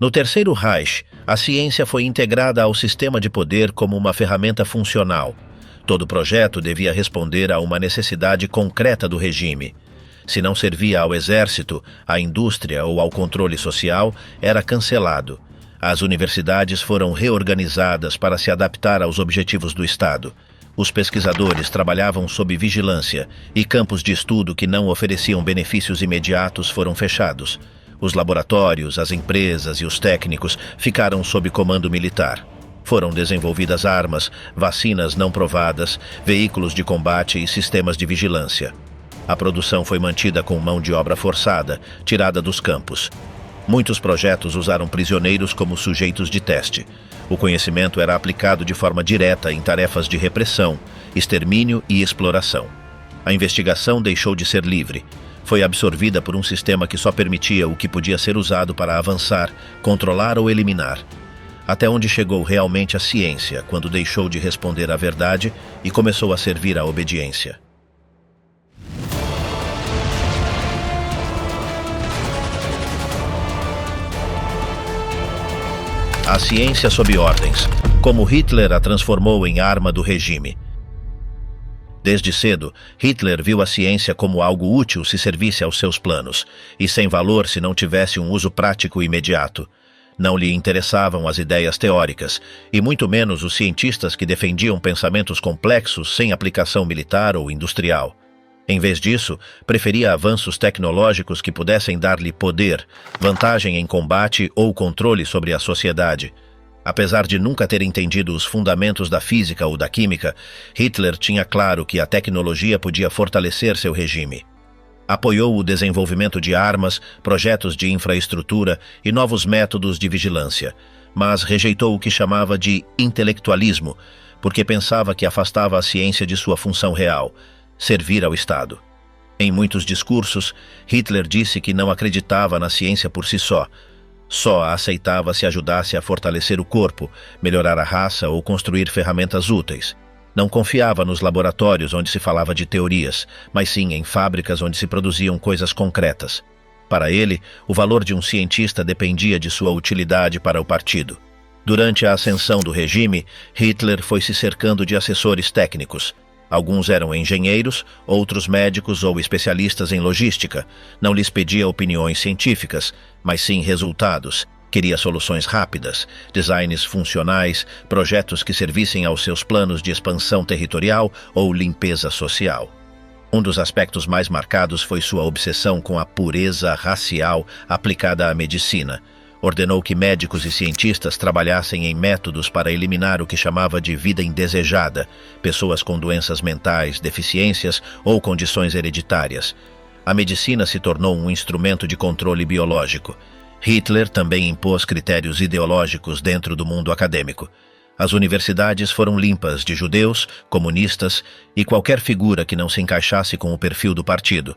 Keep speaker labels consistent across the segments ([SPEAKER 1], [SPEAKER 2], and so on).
[SPEAKER 1] No Terceiro Reich, a ciência foi integrada ao sistema de poder como uma ferramenta funcional. Todo projeto devia responder a uma necessidade concreta do regime. Se não servia ao exército, à indústria ou ao controle social, era cancelado. As universidades foram reorganizadas para se adaptar aos objetivos do Estado. Os pesquisadores trabalhavam sob vigilância e campos de estudo que não ofereciam benefícios imediatos foram fechados. Os laboratórios, as empresas e os técnicos ficaram sob comando militar. Foram desenvolvidas armas, vacinas não provadas, veículos de combate e sistemas de vigilância. A produção foi mantida com mão de obra forçada, tirada dos campos. Muitos projetos usaram prisioneiros como sujeitos de teste. O conhecimento era aplicado de forma direta em tarefas de repressão, extermínio e exploração. A investigação deixou de ser livre. Foi absorvida por um sistema que só permitia o que podia ser usado para avançar, controlar ou eliminar. Até onde chegou realmente a ciência, quando deixou de responder à verdade e começou a servir à obediência. A ciência sob ordens, como Hitler a transformou em arma do regime. Desde cedo, Hitler viu a ciência como algo útil se servisse aos seus planos, e sem valor se não tivesse um uso prático imediato. Não lhe interessavam as ideias teóricas, e muito menos os cientistas que defendiam pensamentos complexos sem aplicação militar ou industrial. Em vez disso, preferia avanços tecnológicos que pudessem dar-lhe poder, vantagem em combate ou controle sobre a sociedade. Apesar de nunca ter entendido os fundamentos da física ou da química, Hitler tinha claro que a tecnologia podia fortalecer seu regime. Apoiou o desenvolvimento de armas, projetos de infraestrutura e novos métodos de vigilância, mas rejeitou o que chamava de intelectualismo, porque pensava que afastava a ciência de sua função real: servir ao Estado. Em muitos discursos, Hitler disse que não acreditava na ciência por si só a aceitava se ajudasse a fortalecer o corpo, melhorar a raça ou construir ferramentas úteis. Não confiava nos laboratórios onde se falava de teorias, mas sim em fábricas onde se produziam coisas concretas. Para ele, o valor de um cientista dependia de sua utilidade para o partido. Durante a ascensão do regime, Hitler foi se cercando de assessores técnicos. Alguns eram engenheiros, outros médicos ou especialistas em logística. Não lhes pedia opiniões científicas, mas sim resultados. Queria soluções rápidas, designs funcionais, projetos que servissem aos seus planos de expansão territorial ou limpeza social. Um dos aspectos mais marcados foi sua obsessão com a pureza racial aplicada à medicina. Ordenou que médicos e cientistas trabalhassem em métodos para eliminar o que chamava de vida indesejada, pessoas com doenças mentais, deficiências ou condições hereditárias. A medicina se tornou um instrumento de controle biológico. Hitler também impôs critérios ideológicos dentro do mundo acadêmico. As universidades foram limpas de judeus, comunistas e qualquer figura que não se encaixasse com o perfil do partido.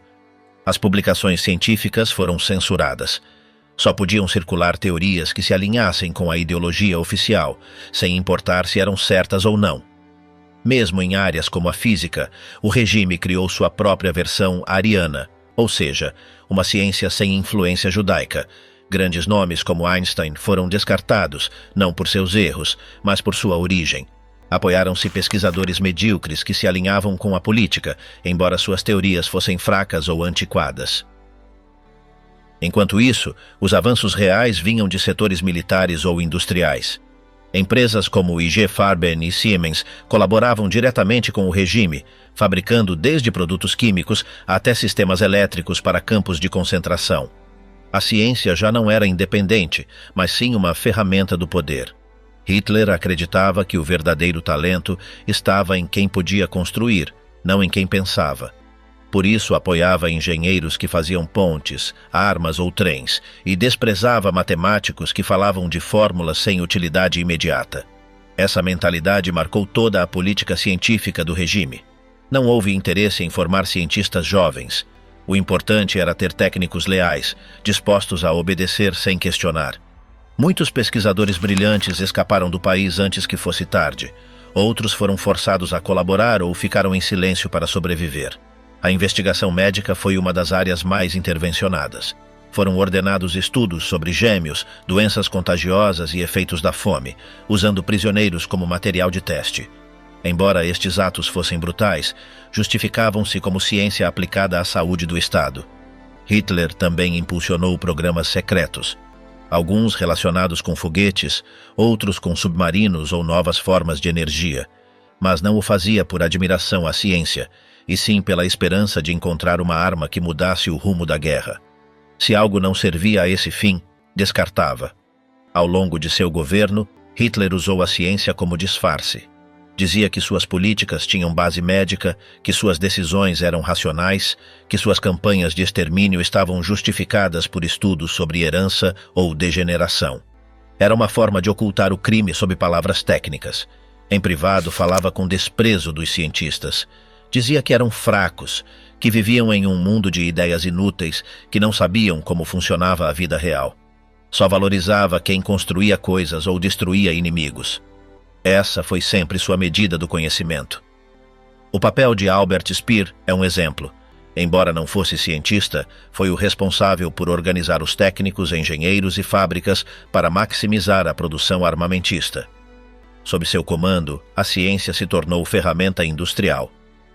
[SPEAKER 1] As publicações científicas foram censuradas. Só podiam circular teorias que se alinhassem com a ideologia oficial, sem importar se eram certas ou não. Mesmo em áreas como a física, o regime criou sua própria versão ariana, ou seja, uma ciência sem influência judaica. Grandes nomes como Einstein foram descartados, não por seus erros, mas por sua origem. Apoiaram-se pesquisadores medíocres que se alinhavam com a política, embora suas teorias fossem fracas ou antiquadas. Enquanto isso, os avanços reais vinham de setores militares ou industriais. Empresas como IG Farben e Siemens colaboravam diretamente com o regime, fabricando desde produtos químicos até sistemas elétricos para campos de concentração. A ciência já não era independente, mas sim uma ferramenta do poder. Hitler acreditava que o verdadeiro talento estava em quem podia construir, não em quem pensava. Por isso apoiava engenheiros que faziam pontes, armas ou trens, e desprezava matemáticos que falavam de fórmulas sem utilidade imediata. Essa mentalidade marcou toda a política científica do regime. Não houve interesse em formar cientistas jovens. O importante era ter técnicos leais, dispostos a obedecer sem questionar. Muitos pesquisadores brilhantes escaparam do país antes que fosse tarde. Outros foram forçados a colaborar ou ficaram em silêncio para sobreviver. A investigação médica foi uma das áreas mais intervencionadas. Foram ordenados estudos sobre gêmeos, doenças contagiosas e efeitos da fome, usando prisioneiros como material de teste. Embora estes atos fossem brutais, justificavam-se como ciência aplicada à saúde do Estado. Hitler também impulsionou programas secretos, alguns relacionados com foguetes, outros com submarinos ou novas formas de energia, mas não o fazia por admiração à ciência, e sim pela esperança de encontrar uma arma que mudasse o rumo da guerra. Se algo não servia a esse fim, descartava. Ao longo de seu governo, Hitler usou a ciência como disfarce. Dizia que suas políticas tinham base médica, que suas decisões eram racionais, que suas campanhas de extermínio estavam justificadas por estudos sobre herança ou degeneração. Era uma forma de ocultar o crime sob palavras técnicas. Em privado, falava com desprezo dos cientistas. Dizia que eram fracos, que viviam em um mundo de ideias inúteis, que não sabiam como funcionava a vida real. Só valorizava quem construía coisas ou destruía inimigos. Essa foi sempre sua medida do conhecimento. O papel de Albert Speer é um exemplo. Embora não fosse cientista, foi o responsável por organizar os técnicos, engenheiros e fábricas para maximizar a produção armamentista. Sob seu comando, a ciência se tornou ferramenta industrial.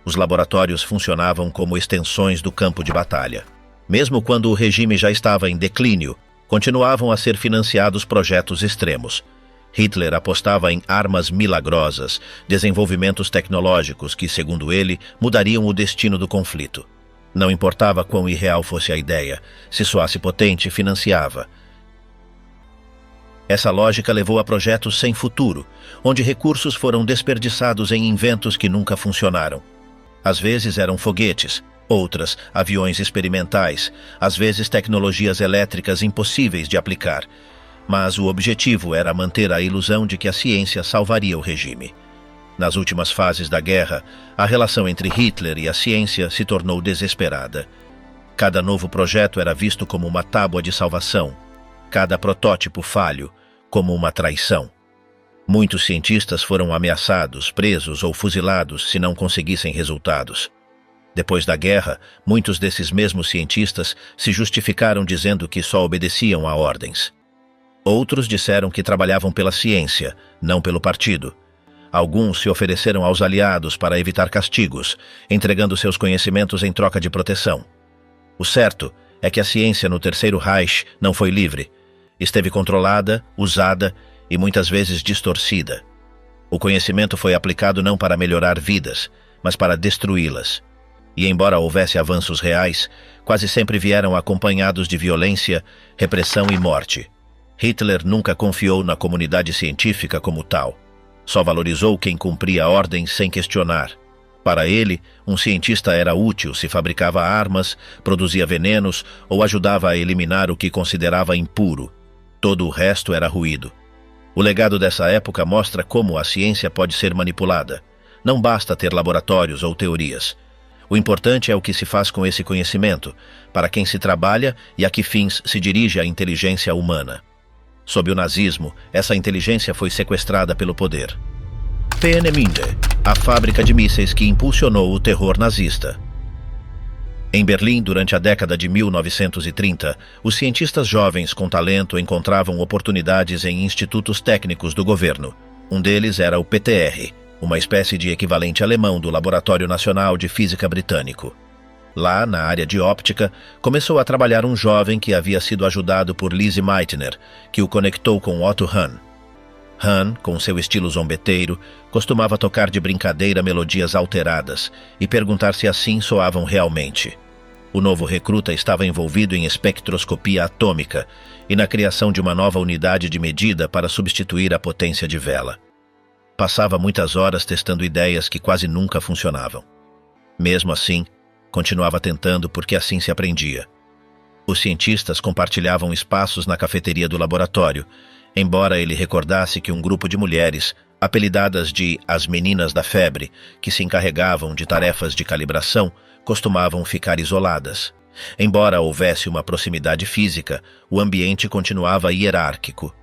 [SPEAKER 1] Os laboratórios funcionavam como extensões do campo de batalha. Mesmo quando o regime já estava em declínio, continuavam a ser financiados projetos extremos. Hitler apostava em armas milagrosas, desenvolvimentos tecnológicos que, segundo ele, mudariam o destino do conflito. Não importava quão irreal fosse a ideia, se soasse potente, financiava. Essa lógica levou a projetos sem futuro, onde recursos foram desperdiçados em inventos que nunca funcionaram. Às vezes eram foguetes, outras aviões experimentais, às vezes tecnologias elétricas impossíveis de aplicar. Mas o objetivo era manter a ilusão de que a ciência salvaria o regime. Nas últimas fases da guerra, a relação entre Hitler e a ciência se tornou desesperada. Cada novo projeto era visto como uma tábua de salvação, cada protótipo falho como uma traição. Muitos cientistas foram ameaçados, presos ou fuzilados se não conseguissem resultados. Depois da guerra, muitos desses mesmos cientistas se justificaram dizendo que só obedeciam a ordens. Outros disseram que trabalhavam pela ciência, não pelo partido. Alguns se ofereceram aos aliados para evitar castigos, entregando seus conhecimentos em troca de proteção. O certo é que a ciência no Terceiro Reich não foi livre. Esteve controlada, usada e muitas vezes distorcida. O conhecimento foi aplicado não para melhorar vidas, mas para destruí-las. E embora houvesse avanços reais, quase sempre vieram acompanhados de violência, repressão e morte. Hitler nunca confiou na comunidade científica como tal. Só valorizou quem cumpria ordens sem questionar. Para ele, um cientista era útil se fabricava armas, produzia venenos ou ajudava a eliminar o que considerava impuro. Todo o resto era ruído. O legado dessa época mostra como a ciência pode ser manipulada. Não basta ter laboratórios ou teorias. O importante é o que se faz com esse conhecimento, para quem se trabalha e a que fins se dirige a inteligência humana. Sob o nazismo, essa inteligência foi sequestrada pelo poder. Peenemünde, a fábrica de mísseis que impulsionou o terror nazista. Em Berlim, durante a década de 1930, os cientistas jovens com talento encontravam oportunidades em institutos técnicos do governo. Um deles era o PTR, uma espécie de equivalente alemão do Laboratório Nacional de Física Britânico. Lá, na área de óptica, começou a trabalhar um jovem que havia sido ajudado por Lise Meitner, que o conectou com Otto Hahn. Hahn, com seu estilo zombeteiro, costumava tocar de brincadeira melodias alteradas e perguntar se assim soavam realmente. O novo recruta estava envolvido em espectroscopia atômica e na criação de uma nova unidade de medida para substituir a potência de vela. Passava muitas horas testando ideias que quase nunca funcionavam. Mesmo assim, continuava tentando porque assim se aprendia. Os cientistas compartilhavam espaços na cafeteria do laboratório, embora ele recordasse que um grupo de mulheres, apelidadas de as meninas da febre, que se encarregavam de tarefas de calibração, costumavam ficar isoladas. Embora houvesse uma proximidade física, o ambiente continuava hierárquico.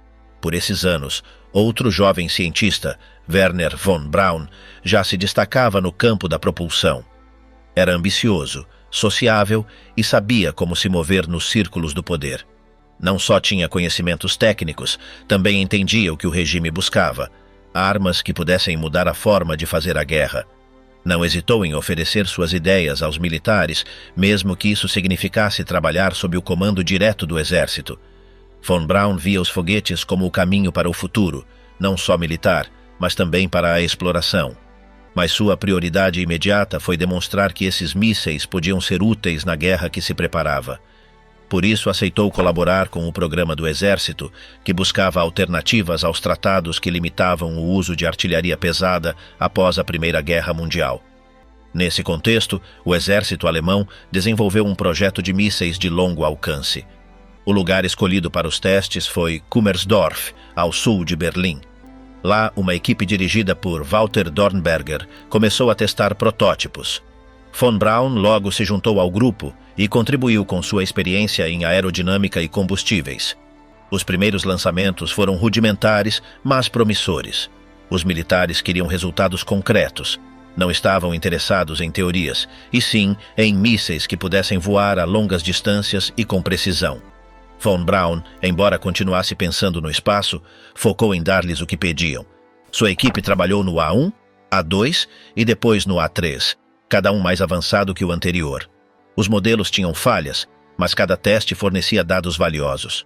[SPEAKER 1] Por esses anos, outro jovem cientista, Werner von Braun, já se destacava no campo da propulsão. Era ambicioso, sociável e sabia como se mover nos círculos do poder. Não só tinha conhecimentos técnicos, também entendia o que o regime buscava: armas que pudessem mudar a forma de fazer a guerra. Não hesitou em oferecer suas ideias aos militares, mesmo que isso significasse trabalhar sob o comando direto do exército. Von Braun via os foguetes como o caminho para o futuro, não só militar, mas também para a exploração. Mas sua prioridade imediata foi demonstrar que esses mísseis podiam ser úteis na guerra que se preparava. Por isso aceitou colaborar com o programa do exército, que buscava alternativas aos tratados que limitavam o uso de artilharia pesada após a Primeira Guerra Mundial. Nesse contexto, o exército alemão desenvolveu um projeto de mísseis de longo alcance. O lugar escolhido para os testes foi Kummersdorf, ao sul de Berlim. Lá, uma equipe dirigida por Walter Dornberger começou a testar protótipos. Von Braun logo se juntou ao grupo e contribuiu com sua experiência em aerodinâmica e combustíveis. Os primeiros lançamentos foram rudimentares, mas promissores. Os militares queriam resultados concretos. Não estavam interessados em teorias, e sim em mísseis que pudessem voar a longas distâncias e com precisão. Von Braun, embora continuasse pensando no espaço, focou em dar-lhes o que pediam. Sua equipe trabalhou no A1, A2 e depois no A3, cada um mais avançado que o anterior. Os modelos tinham falhas, mas cada teste fornecia dados valiosos.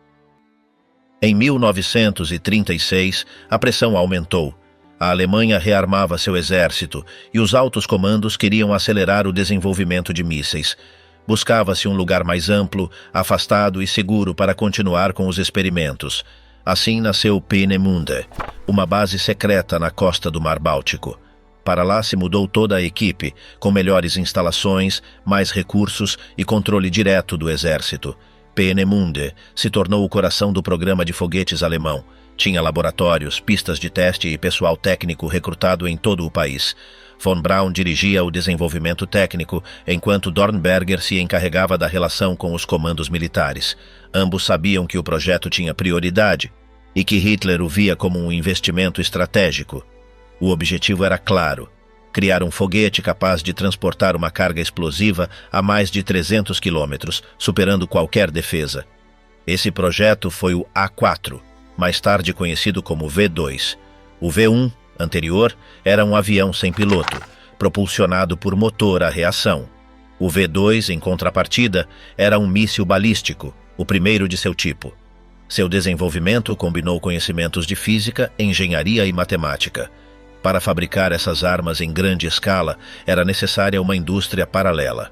[SPEAKER 1] Em 1936, a pressão aumentou. A Alemanha rearmava seu exército e os altos comandos queriam acelerar o desenvolvimento de mísseis. Buscava-se um lugar mais amplo, afastado e seguro para continuar com os experimentos. Assim nasceu Peenemünde, uma base secreta na costa do Mar Báltico. Para lá se mudou toda a equipe, com melhores instalações, mais recursos e controle direto do exército. Peenemünde se tornou o coração do programa de foguetes alemão. Tinha laboratórios, pistas de teste e pessoal técnico recrutado em todo o país. Von Braun dirigia o desenvolvimento técnico, enquanto Dornberger se encarregava da relação com os comandos militares. Ambos sabiam que o projeto tinha prioridade e que Hitler o via como um investimento estratégico. O objetivo era claro: criar um foguete capaz de transportar uma carga explosiva a mais de 300 quilômetros, superando qualquer defesa. Esse projeto foi o A4, mais tarde conhecido como V2. O V1, anterior, era um avião sem piloto, propulsionado por motor a reação. O V2, em contrapartida, era um míssil balístico, o primeiro de seu tipo. Seu desenvolvimento combinou conhecimentos de física, engenharia e matemática. Para fabricar essas armas em grande escala, era necessária uma indústria paralela.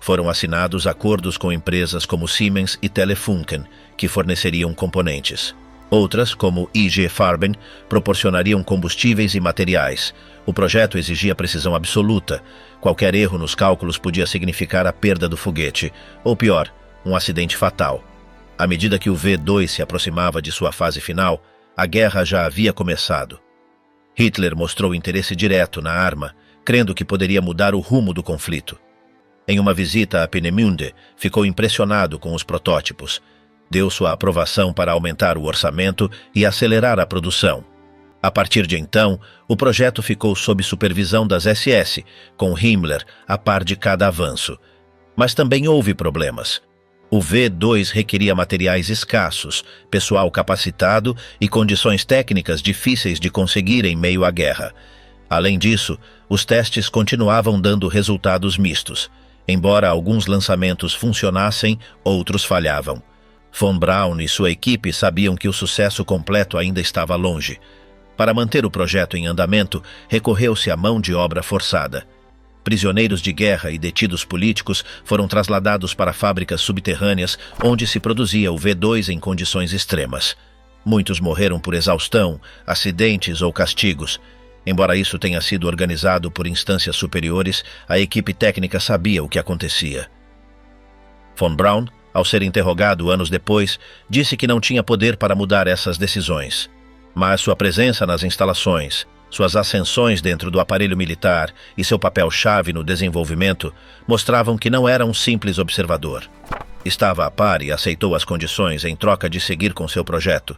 [SPEAKER 1] Foram assinados acordos com empresas como Siemens e Telefunken, que forneceriam componentes. Outras, como IG Farben, proporcionariam combustíveis e materiais. O projeto exigia precisão absoluta. Qualquer erro nos cálculos podia significar a perda do foguete, ou pior, um acidente fatal. À medida que o V2 se aproximava de sua fase final, a guerra já havia começado. Hitler mostrou interesse direto na arma, crendo que poderia mudar o rumo do conflito. Em uma visita a Peenemünde, ficou impressionado com os protótipos. Deu sua aprovação para aumentar o orçamento e acelerar a produção. A partir de então, o projeto ficou sob supervisão das SS, com Himmler a par de cada avanço. Mas também houve problemas. O V2 requeria materiais escassos, pessoal capacitado e condições técnicas difíceis de conseguir em meio à guerra. Além disso, os testes continuavam dando resultados mistos. Embora alguns lançamentos funcionassem, outros falhavam. Von Braun e sua equipe sabiam que o sucesso completo ainda estava longe. Para manter o projeto em andamento, recorreu-se à mão de obra forçada. Prisioneiros de guerra e detidos políticos foram trasladados para fábricas subterrâneas onde se produzia o V2 em condições extremas. Muitos morreram por exaustão, acidentes ou castigos. Embora isso tenha sido organizado por instâncias superiores, a equipe técnica sabia o que acontecia. Von Braun, ao ser interrogado anos depois, disse que não tinha poder para mudar essas decisões. Mas sua presença nas instalações, suas ascensões dentro do aparelho militar e seu papel-chave no desenvolvimento mostravam que não era um simples observador. Estava a par e aceitou as condições em troca de seguir com seu projeto.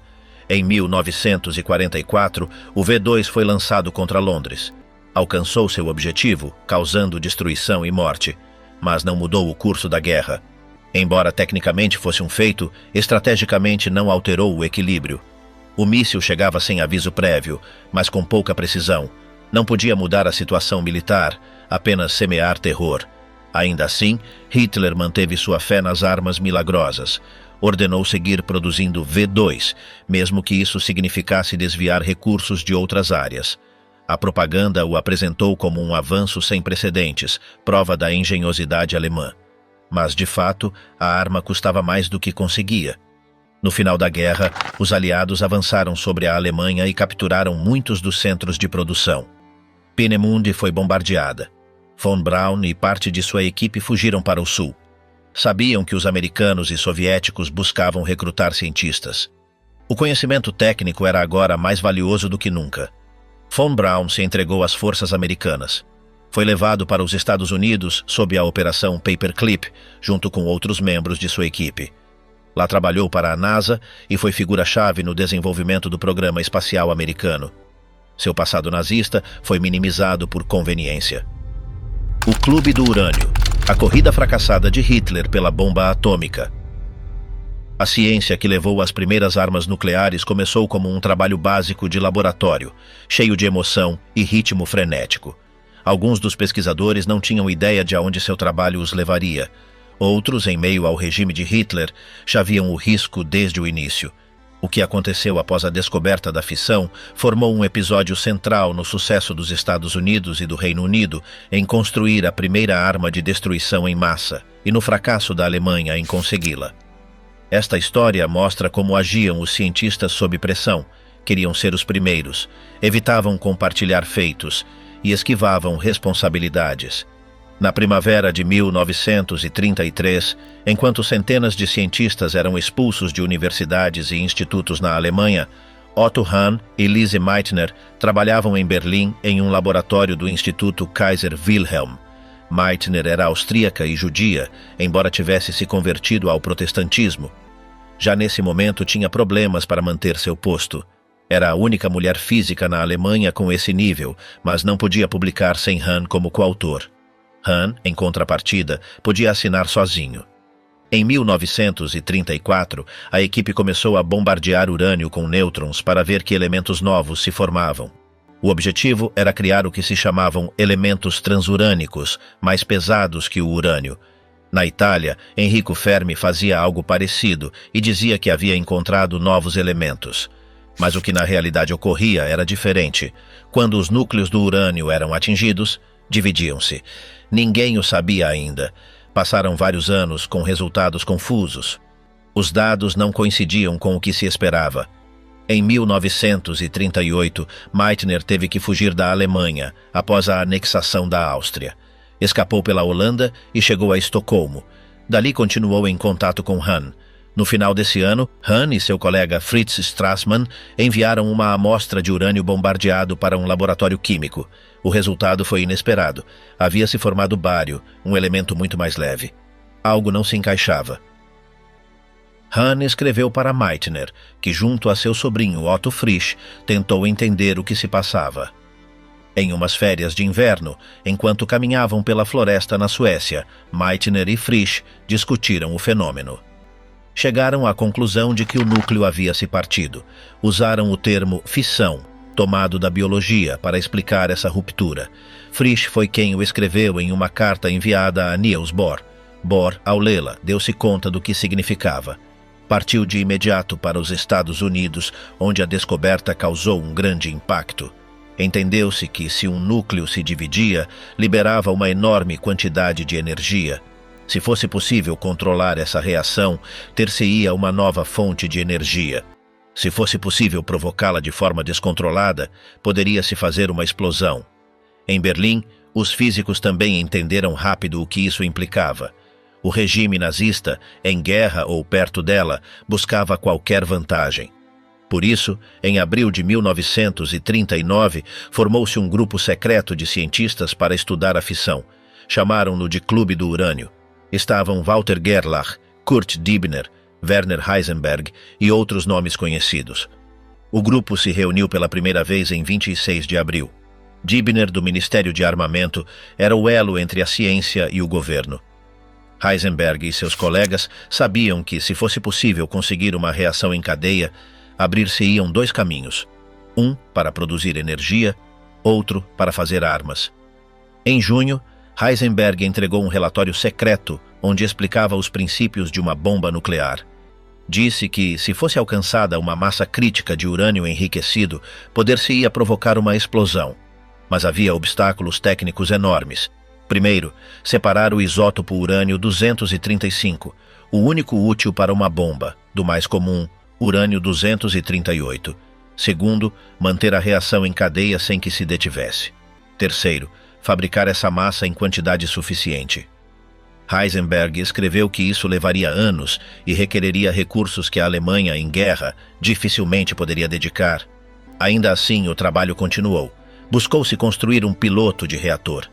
[SPEAKER 1] Em 1944, o V2 foi lançado contra Londres. Alcançou seu objetivo, causando destruição e morte. mas não mudou o curso da guerra. Embora tecnicamente fosse um feito, estrategicamente não alterou o equilíbrio. O míssil chegava sem aviso prévio, mas com pouca precisão. Não podia mudar a situação militar, apenas semear terror. Ainda assim, Hitler manteve sua fé nas armas milagrosas. Ordenou seguir produzindo V2, mesmo que isso significasse desviar recursos de outras áreas. A propaganda o apresentou como um avanço sem precedentes, prova da engenhosidade alemã. Mas, de fato, a arma custava mais do que conseguia. No final da guerra, os aliados avançaram sobre a Alemanha e capturaram muitos dos centros de produção. Peenemünde foi bombardeada. Von Braun e parte de sua equipe fugiram para o sul. Sabiam que os americanos e soviéticos buscavam recrutar cientistas. O conhecimento técnico era agora mais valioso do que nunca. Von Braun se entregou às forças americanas. Foi levado para os Estados Unidos sob a Operação Paperclip, junto com outros membros de sua equipe. Lá trabalhou para a NASA e foi figura-chave no desenvolvimento do programa espacial americano. Seu passado nazista foi minimizado por conveniência. O Clube do Urânio, a corrida fracassada de Hitler pela bomba atômica. A ciência que levou às primeiras armas nucleares começou como um trabalho básico de laboratório, cheio de emoção e ritmo frenético. Alguns dos pesquisadores não tinham ideia de aonde seu trabalho os levaria. Outros, em meio ao regime de Hitler, já viam o risco desde o início. O que aconteceu após a descoberta da fissão formou um episódio central no sucesso dos Estados Unidos e do Reino Unido em construir a primeira arma de destruição em massa e no fracasso da Alemanha em consegui-la. Esta história mostra como agiam os cientistas sob pressão, queriam ser os primeiros, evitavam compartilhar feitos e esquivavam responsabilidades. Na primavera de 1933, enquanto centenas de cientistas eram expulsos de universidades e institutos na Alemanha, Otto Hahn e Lise Meitner trabalhavam em Berlim em um laboratório do Instituto Kaiser Wilhelm. Meitner era austríaca e judia, embora tivesse se convertido ao protestantismo. Já nesse momento tinha problemas para manter seu posto. Era a única mulher física na Alemanha com esse nível, mas não podia publicar sem Hahn como coautor. Hahn, em contrapartida, podia assinar sozinho. Em 1934, a equipe começou a bombardear urânio com nêutrons para ver que elementos novos se formavam. O objetivo era criar o que se chamavam elementos transurânicos, mais pesados que o urânio. Na Itália, Enrico Fermi fazia algo parecido e dizia que havia encontrado novos elementos. Mas o que na realidade ocorria era diferente. Quando os núcleos do urânio eram atingidos, dividiam-se. Ninguém o sabia ainda. Passaram vários anos com resultados confusos. Os dados não coincidiam com o que se esperava. Em 1938, Meitner teve que fugir da Alemanha após a anexação da Áustria. Escapou pela Holanda e chegou a Estocolmo. Dali continuou em contato com Hahn. No final desse ano, Hahn e seu colega Fritz Strassmann enviaram uma amostra de urânio bombardeado para um laboratório químico. O resultado foi inesperado. Havia se formado bário, um elemento muito mais leve. Algo não se encaixava. Hahn escreveu para Meitner, que junto a seu sobrinho Otto Frisch tentou entender o que se passava. Em umas férias de inverno, enquanto caminhavam pela floresta na Suécia, Meitner e Frisch discutiram o fenômeno. Chegaram à conclusão de que o núcleo havia se partido. Usaram o termo fissão, tomado da biologia, para explicar essa ruptura. Frisch foi quem o escreveu em uma carta enviada a Niels Bohr. Bohr, ao lê-la, deu-se conta do que significava. Partiu de imediato para os Estados Unidos, onde a descoberta causou um grande impacto. Entendeu-se que, se um núcleo se dividia, liberava uma enorme quantidade de energia. Se fosse possível controlar essa reação, ter-se-ia uma nova fonte de energia. Se fosse possível provocá-la de forma descontrolada, poderia-se fazer uma explosão. Em Berlim, os físicos também entenderam rápido o que isso implicava. O regime nazista, em guerra ou perto dela, buscava qualquer vantagem. Por isso, em abril de 1939, formou-se um grupo secreto de cientistas para estudar a fissão. Chamaram-no de Clube do Urânio. Estavam Walter Gerlach, Kurt Dibner, Werner Heisenberg e outros nomes conhecidos. O grupo se reuniu pela primeira vez em 26 de abril. Dibner, do Ministério de Armamento, era o elo entre a ciência e o governo. Heisenberg e seus colegas sabiam que, se fosse possível conseguir uma reação em cadeia, abrir-se-iam dois caminhos: um para produzir energia, outro para fazer armas. Em junho, Heisenberg entregou um relatório secreto onde explicava os princípios de uma bomba nuclear. Disse que, se fosse alcançada uma massa crítica de urânio enriquecido, poder-se-ia provocar uma explosão. Mas havia obstáculos técnicos enormes. Primeiro, separar o isótopo urânio-235, o único útil para uma bomba, do mais comum, urânio-238. Segundo, manter a reação em cadeia sem que se detivesse. Terceiro, fabricar essa massa em quantidade suficiente. Heisenberg escreveu que isso levaria anos e requereria recursos que a Alemanha, em guerra, dificilmente poderia dedicar. Ainda assim, o trabalho continuou. Buscou-se construir um piloto de reator.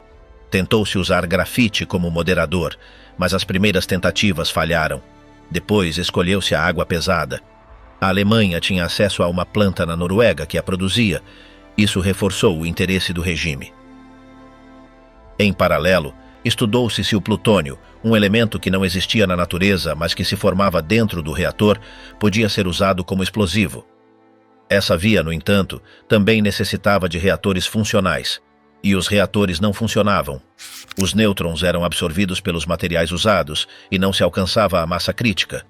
[SPEAKER 1] Tentou-se usar grafite como moderador, mas as primeiras tentativas falharam. Depois escolheu-se a água pesada. A Alemanha tinha acesso a uma planta na Noruega que a produzia. Isso reforçou o interesse do regime. Em paralelo, estudou-se se o plutônio, um elemento que não existia na natureza, mas que se formava dentro do reator, podia ser usado como explosivo. Essa via, no entanto, também necessitava de reatores funcionais. E os reatores não funcionavam. Os nêutrons eram absorvidos pelos materiais usados e não se alcançava a massa crítica.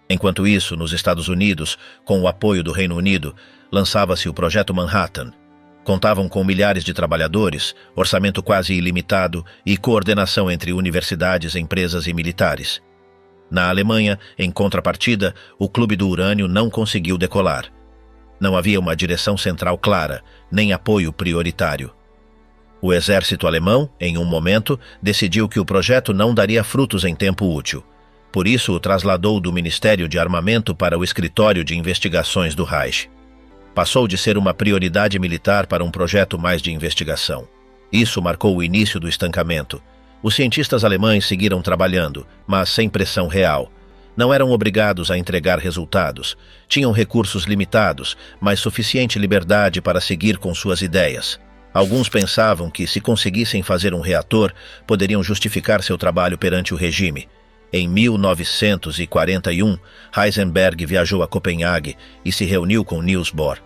[SPEAKER 1] Enquanto isso, nos Estados Unidos, com o apoio do Reino Unido, lançava-se o Projeto Manhattan. Contavam com milhares de trabalhadores, orçamento quase ilimitado e coordenação entre universidades, empresas e militares. Na Alemanha, em contrapartida, o Clube do Urânio não conseguiu decolar. Não havia uma direção central clara, nem apoio prioritário. O exército alemão, em um momento, decidiu que o projeto não daria frutos em tempo útil. Por isso, o trasladou do Ministério de Armamento para o Escritório de Investigações do Reich. Passou de ser uma prioridade militar para um projeto mais de investigação. Isso marcou o início do estancamento. Os cientistas alemães seguiram trabalhando, mas sem pressão real. Não eram obrigados a entregar resultados. Tinham recursos limitados, mas suficiente liberdade para seguir com suas ideias. Alguns pensavam que, se conseguissem fazer um reator, poderiam justificar seu trabalho perante o regime. Em 1941, Heisenberg viajou a Copenhague e se reuniu com Niels Bohr.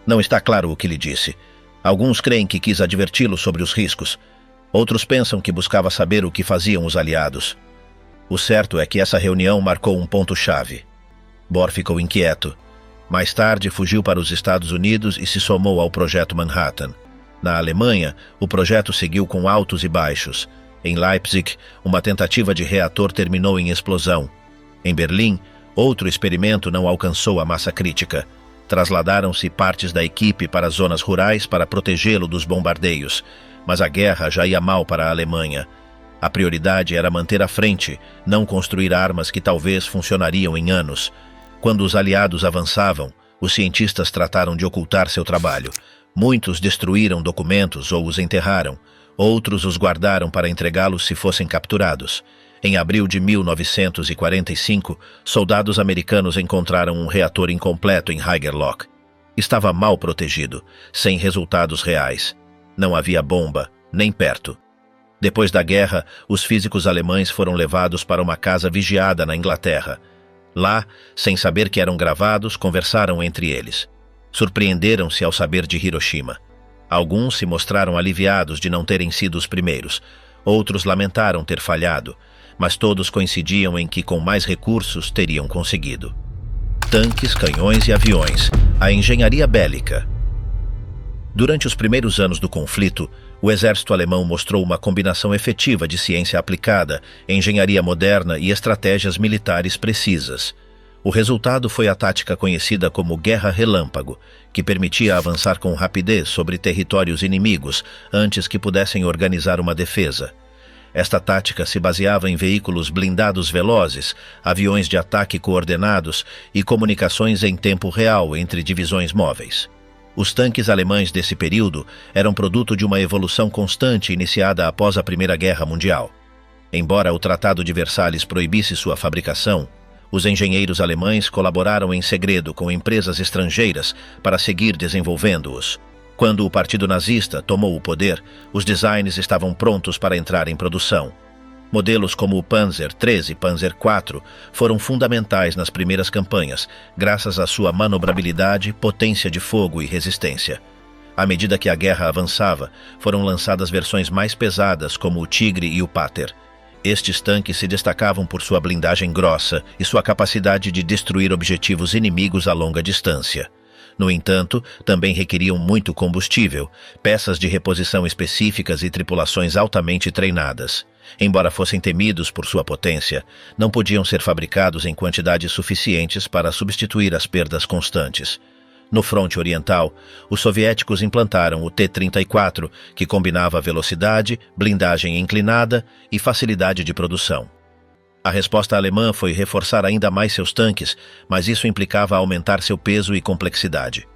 [SPEAKER 1] Não está claro o que lhe disse. Alguns creem que quis adverti-lo sobre os riscos. Outros pensam que buscava saber o que faziam os aliados. O certo é que essa reunião marcou um ponto-chave. Bohr ficou inquieto. Mais tarde, fugiu para os Estados Unidos e se somou ao Projeto Manhattan. Na Alemanha, o projeto seguiu com altos e baixos. Em Leipzig, uma tentativa de reator terminou em explosão. Em Berlim, outro experimento não alcançou a massa crítica. Trasladaram-se partes da equipe para zonas rurais para protegê-lo dos bombardeios, mas a guerra já ia mal para a Alemanha. A prioridade era manter a frente, não construir armas que talvez funcionariam em anos. Quando os aliados avançavam, os cientistas trataram de ocultar seu trabalho. Muitos destruíram documentos ou os enterraram. Outros os guardaram para entregá-los se fossem capturados. Em abril de 1945, soldados americanos encontraram um reator incompleto em Haigerloch. Estava mal protegido, sem resultados reais. Não havia bomba, nem perto. Depois da guerra, os físicos alemães foram levados para uma casa vigiada na Inglaterra. Lá, sem saber que eram gravados, conversaram entre eles. Surpreenderam-se ao saber de Hiroshima. Alguns se mostraram aliviados de não terem sido os primeiros. Outros lamentaram ter falhado, mas todos coincidiam em que com mais recursos teriam conseguido. Tanques, canhões e aviões. A engenharia bélica. Durante os primeiros anos do conflito, o exército alemão mostrou uma combinação efetiva de ciência aplicada, engenharia moderna e estratégias militares precisas. O resultado foi a tática conhecida como Guerra Relâmpago, que permitia avançar com rapidez sobre territórios inimigos antes que pudessem organizar uma defesa. Esta tática se baseava em veículos blindados velozes, aviões de ataque coordenados e comunicações em tempo real entre divisões móveis. Os tanques alemães desse período eram produto de uma evolução constante iniciada após a Primeira Guerra Mundial. Embora o Tratado de Versalhes proibisse sua fabricação, os engenheiros alemães colaboraram em segredo com empresas estrangeiras para seguir desenvolvendo-os. Quando o Partido Nazista tomou o poder, os designs estavam prontos para entrar em produção. Modelos como o Panzer III e Panzer IV foram fundamentais nas primeiras campanhas, graças à sua manobrabilidade, potência de fogo e resistência. À medida que a guerra avançava, foram lançadas versões mais pesadas, como o Tigre e o Pater. Estes tanques se destacavam por sua blindagem grossa e sua capacidade de destruir objetivos inimigos a longa distância. No entanto, também requeriam muito combustível, peças de reposição específicas e tripulações altamente treinadas. Embora fossem temidos por sua potência, não podiam ser fabricados em quantidades suficientes para substituir as perdas constantes. No fronte oriental, os soviéticos implantaram o T-34, que combinava velocidade, blindagem inclinada e facilidade de produção. A resposta alemã foi reforçar ainda mais seus tanques, mas isso implicava aumentar seu peso e complexidade.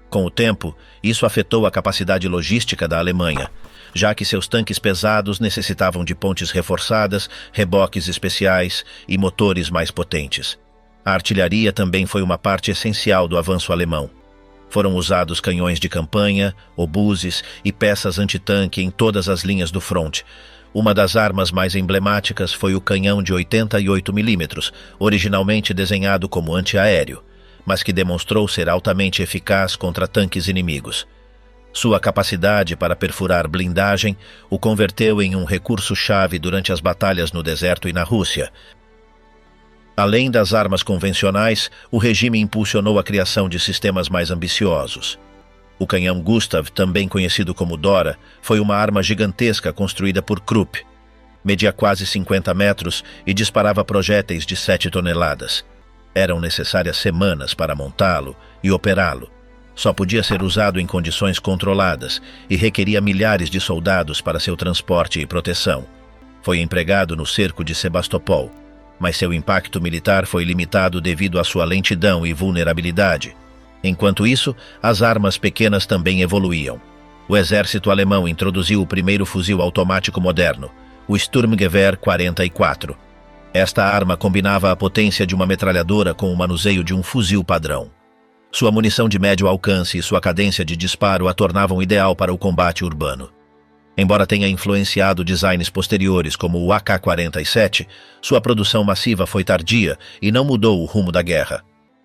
[SPEAKER 1] Com o tempo, isso afetou a capacidade logística da Alemanha, já que seus tanques pesados necessitavam de pontes reforçadas, reboques especiais e motores mais potentes. A artilharia também foi uma parte essencial do avanço alemão. Foram usados canhões de campanha, obuses e peças antitanque em todas as linhas do fronte. Uma das armas mais emblemáticas foi o canhão de 88 mm, originalmente desenhado como antiaéreo, mas que demonstrou ser altamente eficaz contra tanques inimigos. Sua capacidade para perfurar blindagem o converteu em um recurso-chave durante as batalhas no deserto e na Rússia. Além das armas convencionais, o regime impulsionou a criação de sistemas mais ambiciosos. O canhão Gustav, também conhecido como Dora, foi uma arma gigantesca construída por Krupp. Media quase 50 metros e disparava projéteis de 7 toneladas. Eram necessárias semanas para montá-lo e operá-lo. Só podia ser usado em condições controladas e requeria milhares de soldados para seu transporte e proteção. Foi empregado no cerco de Sebastopol, mas seu impacto militar foi limitado devido à sua lentidão e vulnerabilidade. Enquanto isso, as armas pequenas também evoluíam. O exército alemão introduziu o primeiro fuzil automático moderno, o Sturmgewehr 44. Esta arma combinava a potência de uma metralhadora com o manuseio de um fuzil padrão. Sua munição de médio alcance e sua cadência de disparo a tornavam ideal para o combate urbano. Embora tenha influenciado designs posteriores como o AK-47, sua produção massiva foi tardia e não mudou o rumo da guerra.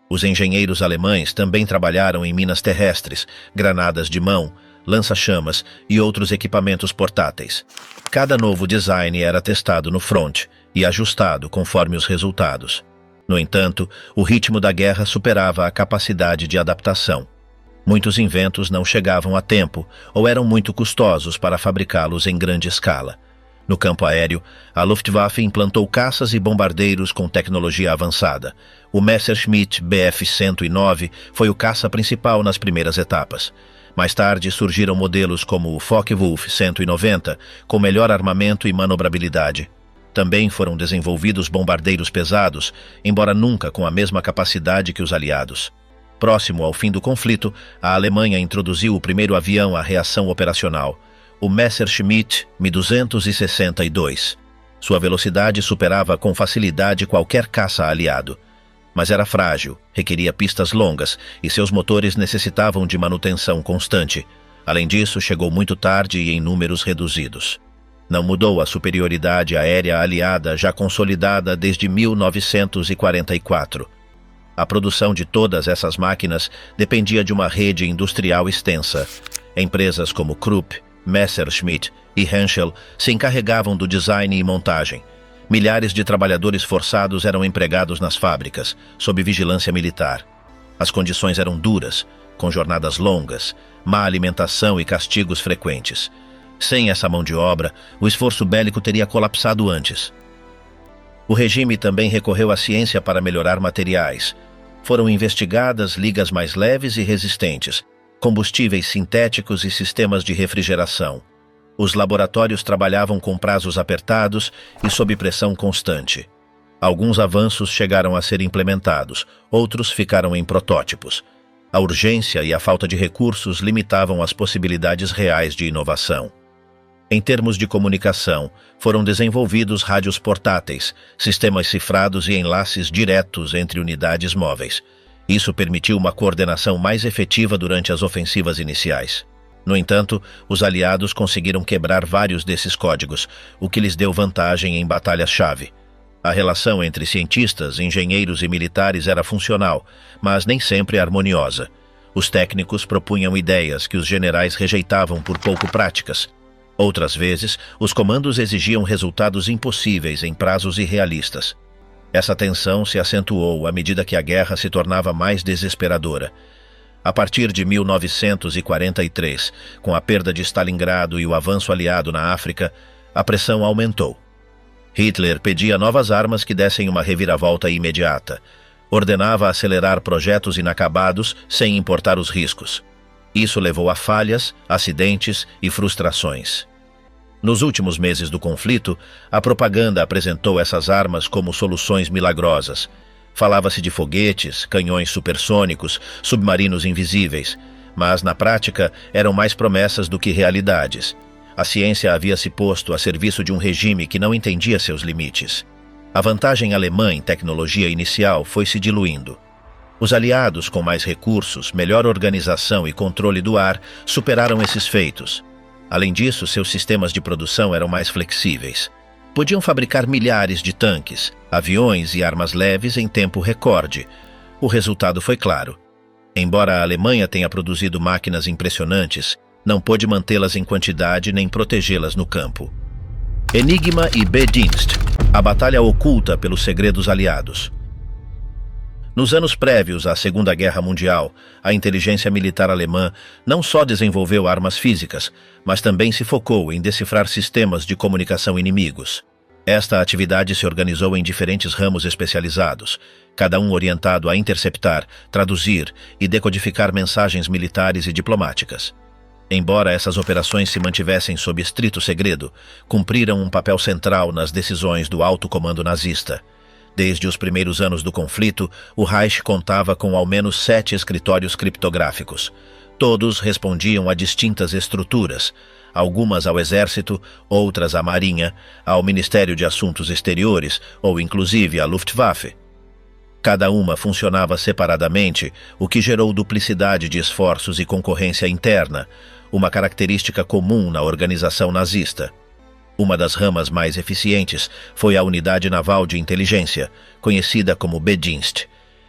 [SPEAKER 1] Os engenheiros alemães também trabalharam em minas terrestres, granadas de mão, lança-chamas e outros equipamentos portáteis. Cada novo design era testado no front e ajustado conforme os resultados. No entanto, o ritmo da guerra superava a capacidade de adaptação. Muitos inventos não chegavam a tempo ou eram muito custosos para fabricá-los em grande escala. No campo aéreo, a Luftwaffe implantou caças e bombardeiros com tecnologia avançada. O Messerschmitt Bf-109 foi o caça principal nas primeiras etapas. Mais tarde surgiram modelos como o Focke-Wulf 190, com melhor armamento e manobrabilidade. Também foram desenvolvidos bombardeiros pesados, embora nunca com a mesma capacidade que os aliados. Próximo ao fim do conflito, a Alemanha introduziu o primeiro avião a reação operacional, o Messerschmitt Me-262. Sua velocidade superava com facilidade qualquer caça aliado. Mas era frágil, requeria pistas longas e seus motores necessitavam de manutenção constante. Além disso, chegou muito tarde e em números reduzidos. Não mudou a superioridade aérea aliada já consolidada desde 1944. A produção de todas essas máquinas dependia de uma rede industrial extensa. Empresas como Krupp, Messerschmitt e Henschel se encarregavam do design e montagem. Milhares de trabalhadores forçados eram empregados nas fábricas, sob vigilância militar. As condições eram duras, com jornadas longas, má alimentação e castigos frequentes. Sem essa mão de obra, o esforço bélico teria colapsado antes. O regime também recorreu à ciência para melhorar materiais. Foram investigadas ligas mais leves e resistentes, combustíveis sintéticos e sistemas de refrigeração. Os laboratórios trabalhavam com prazos apertados e sob pressão constante. Alguns avanços chegaram a ser implementados, outros ficaram em protótipos. A urgência e a falta de recursos limitavam as possibilidades reais de inovação. Em termos de comunicação, foram desenvolvidos rádios portáteis, sistemas cifrados e enlaces diretos entre unidades móveis. Isso permitiu uma coordenação mais efetiva durante as ofensivas iniciais. No entanto, os aliados conseguiram quebrar vários desses códigos, o que lhes deu vantagem em batalhas-chave. A relação entre cientistas, engenheiros e militares era funcional, mas nem sempre harmoniosa. Os técnicos propunham ideias que os generais rejeitavam por pouco práticas. Outras vezes, os comandos exigiam resultados impossíveis em prazos irrealistas. Essa tensão se acentuou à medida que a guerra se tornava mais desesperadora. A partir de 1943, com a perda de Stalingrado e o avanço aliado na África, a pressão aumentou. Hitler pedia novas armas que dessem uma reviravolta imediata. Ordenava acelerar projetos inacabados sem importar os riscos. Isso levou a falhas, acidentes e frustrações. Nos últimos meses do conflito, a propaganda apresentou essas armas como soluções milagrosas. Falava-se de foguetes, canhões supersônicos, submarinos invisíveis, mas na prática eram mais promessas do que realidades. A ciência havia se posto a serviço de um regime que não entendia seus limites. A vantagem alemã em tecnologia inicial foi se diluindo. Os aliados, com mais recursos, melhor organização e controle do ar, superaram esses feitos. Além disso, seus sistemas de produção eram mais flexíveis. Podiam fabricar milhares de tanques, aviões e armas leves em tempo recorde. O resultado foi claro. Embora a Alemanha tenha produzido máquinas impressionantes, não pôde mantê-las em quantidade nem protegê-las no campo. Enigma e B-Dienst, a batalha oculta pelos segredos aliados. Nos anos prévios à Segunda Guerra Mundial, a inteligência militar alemã não só desenvolveu armas físicas, mas também se focou em decifrar sistemas de comunicação inimigos. Esta atividade se organizou em diferentes ramos especializados, cada um orientado a interceptar, traduzir e decodificar mensagens militares e diplomáticas. Embora essas operações se mantivessem sob estrito segredo, cumpriram um papel central nas decisões do alto comando nazista. Desde os primeiros anos do conflito, o Reich contava com ao menos 7 escritórios criptográficos. Todos respondiam a distintas estruturas, algumas ao Exército, outras à Marinha, ao Ministério de Assuntos Exteriores ou inclusive à Luftwaffe. Cada uma funcionava separadamente, o que gerou duplicidade de esforços e concorrência interna, uma característica comum na organização nazista. Uma das ramas mais eficientes foi a Unidade Naval de Inteligência, conhecida como B-Dienst.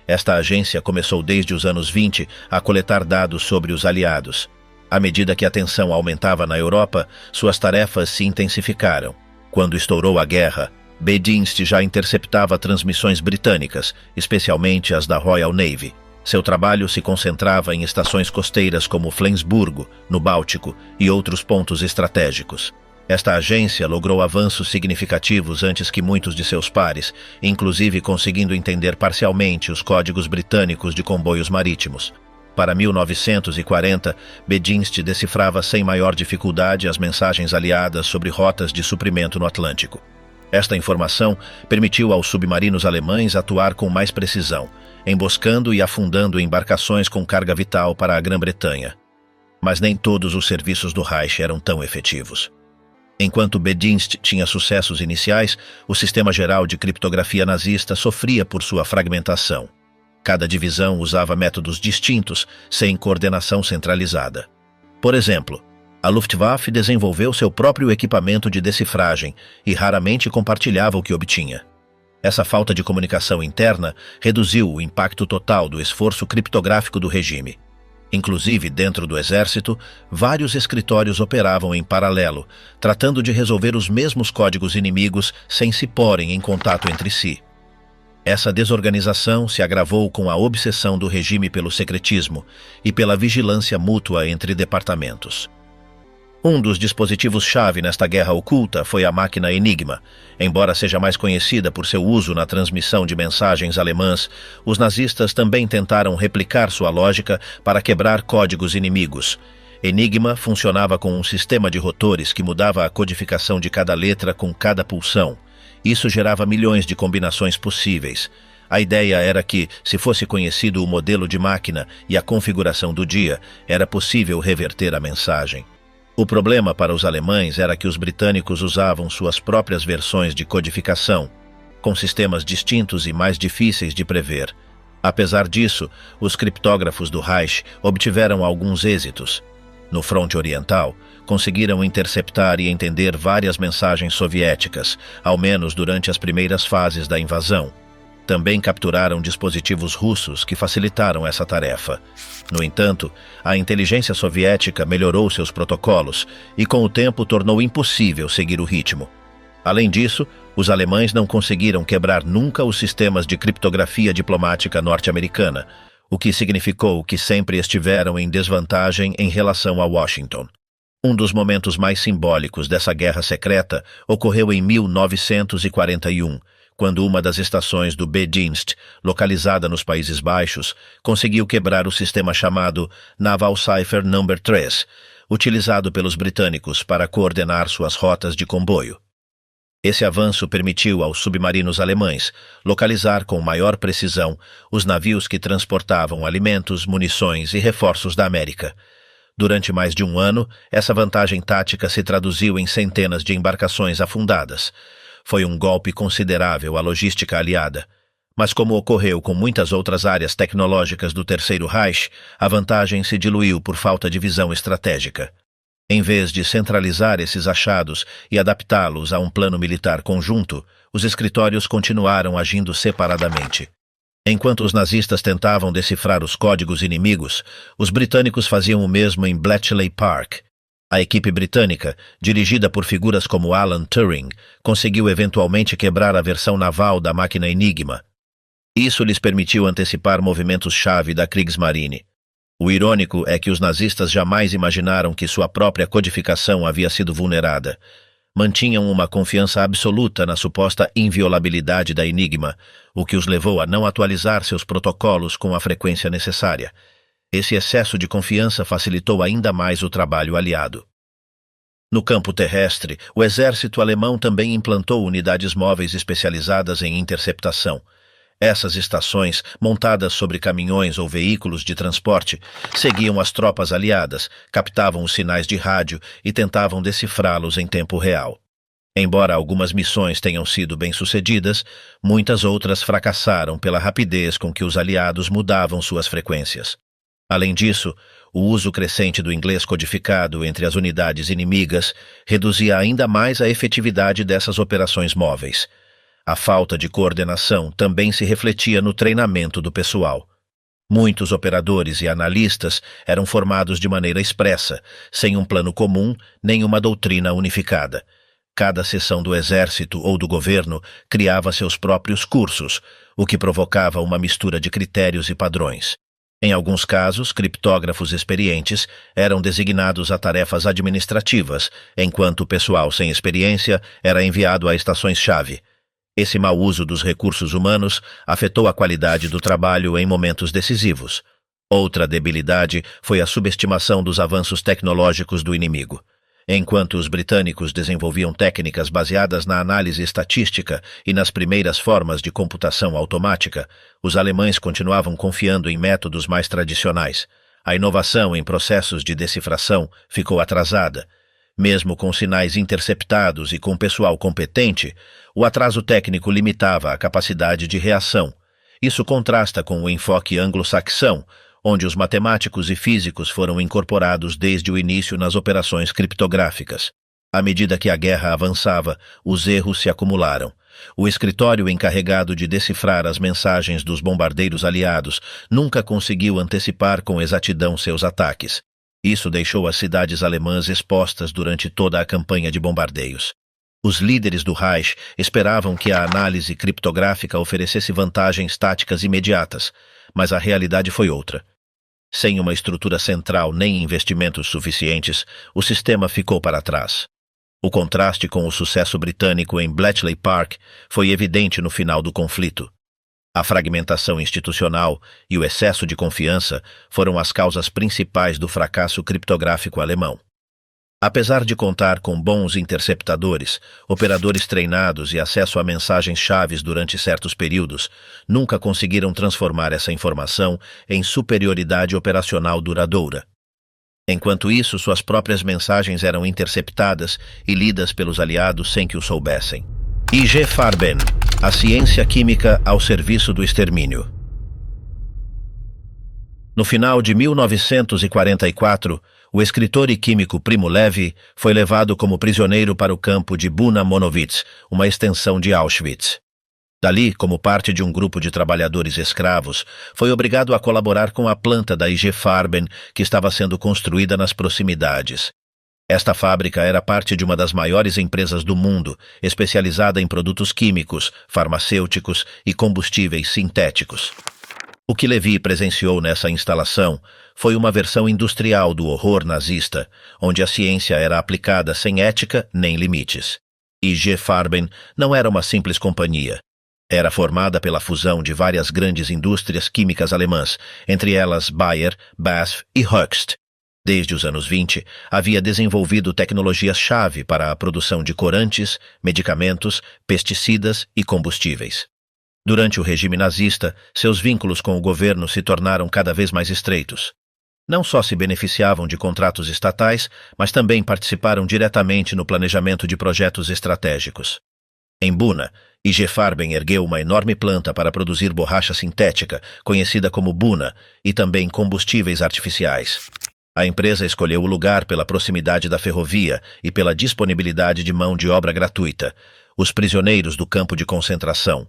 [SPEAKER 1] Esta agência começou desde os anos 20 a coletar dados sobre os aliados. À medida que a tensão aumentava na Europa, suas tarefas se intensificaram. Quando estourou a guerra, B-Dienst já interceptava transmissões britânicas, especialmente as da Royal Navy. Seu trabalho se concentrava em estações costeiras como Flensburgo, no Báltico, e outros pontos estratégicos. Esta agência logrou avanços significativos antes que muitos de seus pares, inclusive conseguindo entender parcialmente os códigos britânicos de comboios marítimos. Para 1940, B-Dienst decifrava sem maior dificuldade as mensagens aliadas sobre rotas de suprimento no Atlântico. Esta informação permitiu aos submarinos alemães atuar com mais precisão, emboscando e afundando embarcações com carga vital para a Grã-Bretanha. Mas nem todos os serviços do Reich eram tão efetivos. Enquanto B-Dienst tinha sucessos iniciais, o sistema geral de criptografia nazista sofria por sua fragmentação. Cada divisão usava métodos distintos, sem coordenação centralizada. Por exemplo, a Luftwaffe desenvolveu seu próprio equipamento de decifragem e raramente compartilhava o que obtinha. Essa falta de comunicação interna reduziu o impacto total do esforço criptográfico do regime. Inclusive, dentro do exército, vários escritórios operavam em paralelo, tratando de resolver os mesmos códigos inimigos sem se porem em contato entre si. Essa desorganização se agravou com a obsessão do regime pelo secretismo e pela vigilância mútua entre departamentos. Um dos dispositivos-chave nesta guerra oculta foi a máquina Enigma. Embora seja mais conhecida por seu uso na transmissão de mensagens alemãs, os nazistas também tentaram replicar sua lógica para quebrar códigos inimigos. Enigma funcionava com um sistema de rotores que mudava a codificação de cada letra com cada pulsão. Isso gerava milhões de combinações possíveis. A ideia era que, se fosse conhecido o modelo de máquina e a configuração do dia, era possível reverter a mensagem. O problema para os alemães era que os britânicos usavam suas próprias versões de codificação, com sistemas distintos e mais difíceis de prever. Apesar disso, os criptógrafos do Reich obtiveram alguns êxitos. No fronte oriental, conseguiram interceptar e entender várias mensagens soviéticas, ao menos durante as primeiras fases da invasão. Também capturaram dispositivos russos que facilitaram essa tarefa. No entanto, a inteligência soviética melhorou seus protocolos e, com o tempo, tornou impossível seguir o ritmo. Além disso, os alemães não conseguiram quebrar nunca os sistemas de criptografia diplomática norte-americana, o que significou que sempre estiveram em desvantagem em relação a Washington. Um dos momentos mais simbólicos dessa guerra secreta ocorreu em 1941, quando uma das estações do B-Dienst, localizada nos Países Baixos, conseguiu quebrar o sistema chamado Naval Cipher No. 3, utilizado pelos britânicos para coordenar suas rotas de comboio. Esse avanço permitiu aos submarinos alemães localizar com maior precisão os navios que transportavam alimentos, munições e reforços da América. Durante mais de um ano, essa vantagem tática se traduziu em centenas de embarcações afundadas. Foi um golpe considerável à logística aliada. Mas, como ocorreu com muitas outras áreas tecnológicas do Terceiro Reich, a vantagem se diluiu por falta de visão estratégica. Em vez de centralizar esses achados e adaptá-los a um plano militar conjunto, os escritórios continuaram agindo separadamente. Enquanto os nazistas tentavam decifrar os códigos inimigos, os britânicos faziam o mesmo em Bletchley Park. A equipe britânica, dirigida por figuras como Alan Turing, conseguiu eventualmente quebrar a versão naval da máquina Enigma. Isso lhes permitiu antecipar movimentos-chave da Kriegsmarine. O irônico é que os nazistas jamais imaginaram que sua própria codificação havia sido vulnerada. Mantinham uma confiança absoluta na suposta inviolabilidade da Enigma, o que os levou a não atualizar seus protocolos com a frequência necessária. Esse excesso de confiança facilitou ainda mais o trabalho aliado. No campo terrestre, o exército alemão também implantou unidades móveis especializadas em interceptação. Essas estações, montadas sobre caminhões ou veículos de transporte, seguiam as tropas aliadas, captavam os sinais de rádio e tentavam decifrá-los em tempo real. Embora algumas missões tenham sido bem-sucedidas, muitas outras fracassaram pela rapidez com que os aliados mudavam suas frequências. Além disso, o uso crescente do inglês codificado entre as unidades inimigas reduzia ainda mais a efetividade dessas operações móveis. A falta de coordenação também se refletia no treinamento do pessoal. Muitos operadores e analistas eram formados de maneira expressa, sem um plano comum nem uma doutrina unificada. Cada seção do exército ou do governo criava seus próprios cursos, o que provocava uma mistura de critérios e padrões. Em alguns casos, criptógrafos experientes eram designados a tarefas administrativas, enquanto o pessoal sem experiência era enviado a estações-chave. Esse mau uso dos recursos humanos afetou a qualidade do trabalho em momentos decisivos. Outra debilidade foi a subestimação dos avanços tecnológicos do inimigo. Enquanto os britânicos desenvolviam técnicas baseadas na análise estatística e nas primeiras formas de computação automática, os alemães continuavam confiando em métodos mais tradicionais. A inovação em processos de decifração ficou atrasada. Mesmo com sinais interceptados e com pessoal competente, o atraso técnico limitava a capacidade de reação. Isso contrasta com o enfoque anglo-saxão, onde os matemáticos e físicos foram incorporados desde o início nas operações criptográficas. À medida que a guerra avançava, os erros se acumularam. O escritório encarregado de decifrar as mensagens dos bombardeiros aliados nunca conseguiu antecipar com exatidão seus ataques. Isso deixou as cidades alemãs expostas durante toda a campanha de bombardeios. Os líderes do Reich esperavam que a análise criptográfica oferecesse vantagens táticas imediatas, mas a realidade foi outra. Sem uma estrutura central nem investimentos suficientes, o sistema ficou para trás. O contraste com o sucesso britânico em Bletchley Park foi evidente no final do conflito. A fragmentação institucional e o excesso de confiança foram as causas principais do fracasso criptográfico alemão. Apesar de contar com bons interceptadores, operadores treinados e acesso a mensagens-chaves durante certos períodos, nunca conseguiram transformar essa informação em superioridade operacional duradoura. Enquanto isso, suas próprias mensagens eram interceptadas e lidas pelos aliados sem que o soubessem. IG Farben, a ciência química ao serviço do extermínio. No final de 1944, o escritor e químico Primo Levi foi levado como prisioneiro para o campo de Buna Monowitz, uma extensão de Auschwitz. Dali, como parte de um grupo de trabalhadores escravos, foi obrigado a colaborar com a planta da IG Farben, que estava sendo construída nas proximidades. Esta fábrica era parte de uma das maiores empresas do mundo, especializada em produtos químicos, farmacêuticos e combustíveis sintéticos. O que Levi presenciou nessa instalação foi uma versão industrial do horror nazista, onde a ciência era aplicada sem ética nem limites. IG Farben não era uma simples companhia. Era formada pela fusão de várias grandes indústrias químicas alemãs, entre elas Bayer, BASF e Hoechst. Desde os anos 20, havia desenvolvido tecnologias-chave para a produção de corantes, medicamentos, pesticidas e combustíveis. Durante o regime nazista, seus vínculos com o governo se tornaram cada vez mais estreitos. Não só se beneficiavam de contratos estatais, mas também participaram diretamente no planejamento de projetos estratégicos. Em Buna, IG Farben ergueu uma enorme planta para produzir borracha sintética, conhecida como Buna, e também combustíveis artificiais. A empresa escolheu o lugar pela proximidade da ferrovia e pela disponibilidade de mão de obra gratuita. Os prisioneiros do campo de concentração.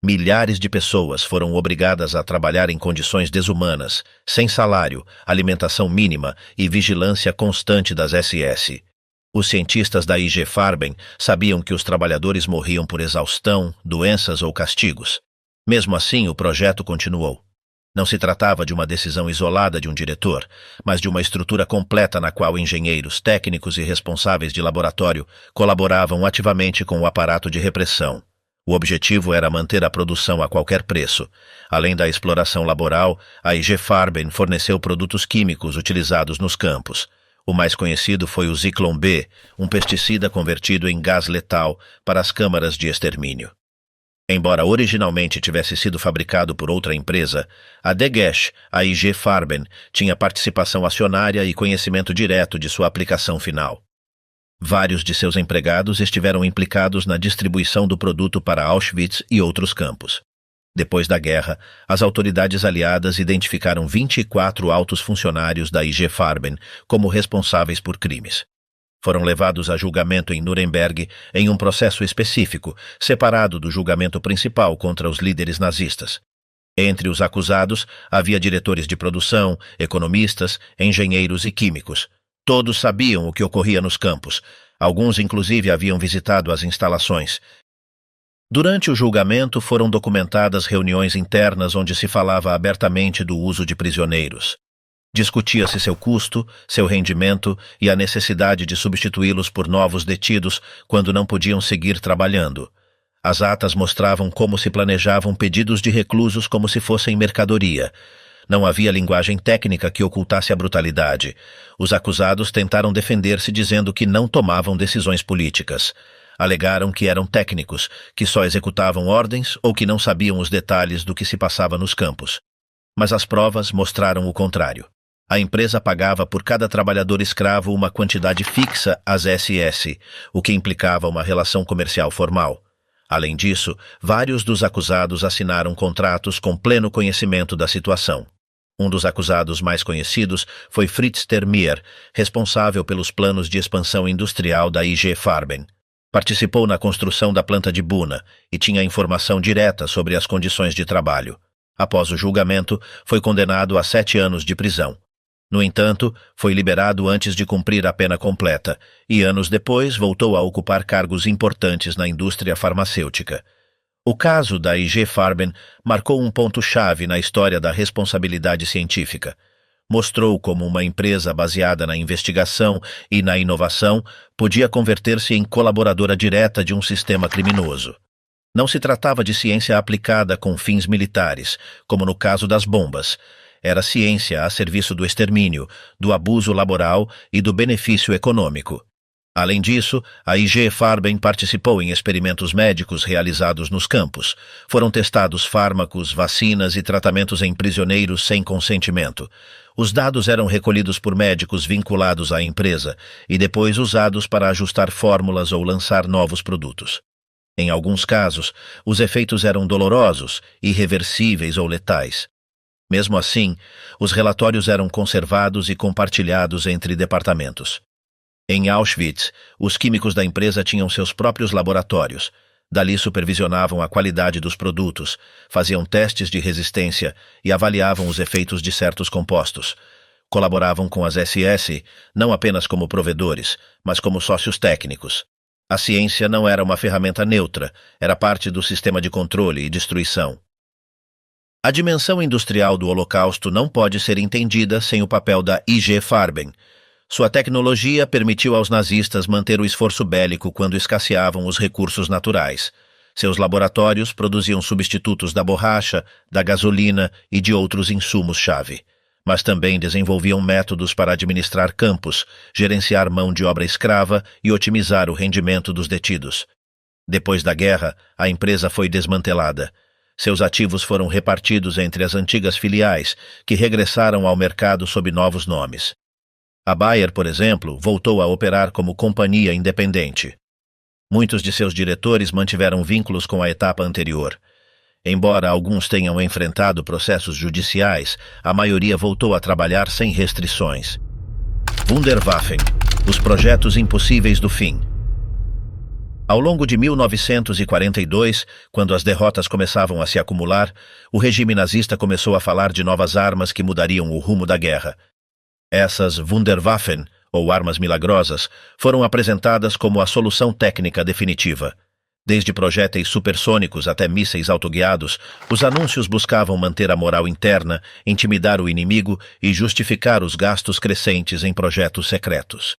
[SPEAKER 1] Milhares de pessoas foram obrigadas a trabalhar em condições desumanas, sem salário, alimentação mínima e vigilância constante das SS. Os cientistas da IG Farben sabiam que os trabalhadores morriam por exaustão, doenças ou castigos. Mesmo assim, o projeto continuou. Não se tratava de uma decisão isolada de um diretor, mas de uma estrutura completa na qual engenheiros, técnicos e responsáveis de laboratório colaboravam ativamente com o aparato de repressão. O objetivo era manter a produção a qualquer preço. Além da exploração laboral, a IG Farben forneceu produtos químicos utilizados nos campos. O mais conhecido foi o Zyklon B, um pesticida convertido em gás letal para as câmaras de extermínio. Embora originalmente tivesse sido fabricado por outra empresa, a Degesch, a IG Farben, tinha participação acionária e conhecimento direto de sua aplicação final. Vários de seus empregados estiveram implicados na distribuição do produto para Auschwitz e outros campos. Depois da guerra, as autoridades aliadas identificaram 24 altos funcionários da IG Farben como responsáveis por crimes. Foram levados a julgamento em Nuremberg em um processo específico, separado do julgamento principal contra os líderes nazistas. Entre os acusados, havia diretores de produção, economistas, engenheiros e químicos. Todos sabiam o que ocorria nos campos. Alguns, inclusive, haviam visitado as instalações. Durante o julgamento, foram documentadas reuniões internas onde se falava abertamente do uso de prisioneiros. Discutia-se seu custo, seu rendimento e a necessidade de substituí-los por novos detidos quando não podiam seguir trabalhando. As atas mostravam como se planejavam pedidos de reclusos como se fossem mercadoria. Não havia linguagem técnica que ocultasse a brutalidade. Os acusados tentaram defender-se dizendo que não tomavam decisões políticas. Alegaram que eram técnicos, que só executavam ordens ou que não sabiam os detalhes do que se passava nos campos. Mas as provas mostraram o contrário. A empresa pagava por cada trabalhador escravo uma quantidade fixa às SS, o que implicava uma relação comercial formal. Além disso, vários dos acusados assinaram contratos com pleno conhecimento da situação. Um dos acusados mais conhecidos foi Fritz Termier, responsável pelos planos de expansão industrial da IG Farben. Participou na construção da planta de Buna e tinha informação direta sobre as condições de trabalho. Após o julgamento, foi condenado a 7 anos de prisão. No entanto, foi liberado antes de cumprir a pena completa e, anos depois, voltou a ocupar cargos importantes na indústria farmacêutica. O caso da IG Farben marcou um ponto-chave na história da responsabilidade científica. Mostrou como uma empresa baseada na investigação e na inovação podia converter-se em colaboradora direta de um sistema criminoso. Não se tratava de ciência aplicada com fins militares, como no caso das bombas. Era ciência a serviço do extermínio, do abuso laboral e do benefício econômico. Além disso, a IG Farben participou em experimentos médicos realizados nos campos. Foram testados fármacos, vacinas e tratamentos em prisioneiros sem consentimento. Os dados eram recolhidos por médicos vinculados à empresa e depois usados para ajustar fórmulas ou lançar novos produtos. Em alguns casos, os efeitos eram dolorosos, irreversíveis ou letais. Mesmo assim, os relatórios eram conservados e compartilhados entre departamentos. Em Auschwitz, os químicos da empresa tinham seus próprios laboratórios. Dali supervisionavam a qualidade dos produtos, faziam testes de resistência e avaliavam os efeitos de certos compostos. Colaboravam com as SS, não apenas como provedores, mas como sócios técnicos. A ciência não era uma ferramenta neutra, era parte do sistema de controle e destruição. A dimensão industrial do Holocausto não pode ser entendida sem o papel da IG Farben. Sua tecnologia permitiu aos nazistas manter o esforço bélico quando escasseavam os recursos naturais. Seus laboratórios produziam substitutos da borracha, da gasolina e de outros insumos-chave. Mas também desenvolviam métodos para administrar campos, gerenciar mão de obra escrava e otimizar o rendimento dos detidos. Depois da guerra, a empresa foi desmantelada. Seus ativos foram repartidos entre as antigas filiais, que regressaram ao mercado sob novos nomes. A Bayer, por exemplo, voltou a operar como companhia independente. Muitos de seus diretores mantiveram vínculos com a etapa anterior. Embora alguns tenham enfrentado processos judiciais, a maioria voltou a trabalhar sem restrições. Wunderwaffen, os projetos impossíveis do fim. Ao longo de 1942, quando as derrotas começavam a se acumular, o regime nazista começou a falar de novas armas que mudariam o rumo da guerra. Essas Wunderwaffen, ou armas milagrosas, foram apresentadas como a solução técnica definitiva. Desde projéteis supersônicos até mísseis autoguiados, os anúncios buscavam manter a moral interna, intimidar o inimigo e justificar os gastos crescentes em projetos secretos.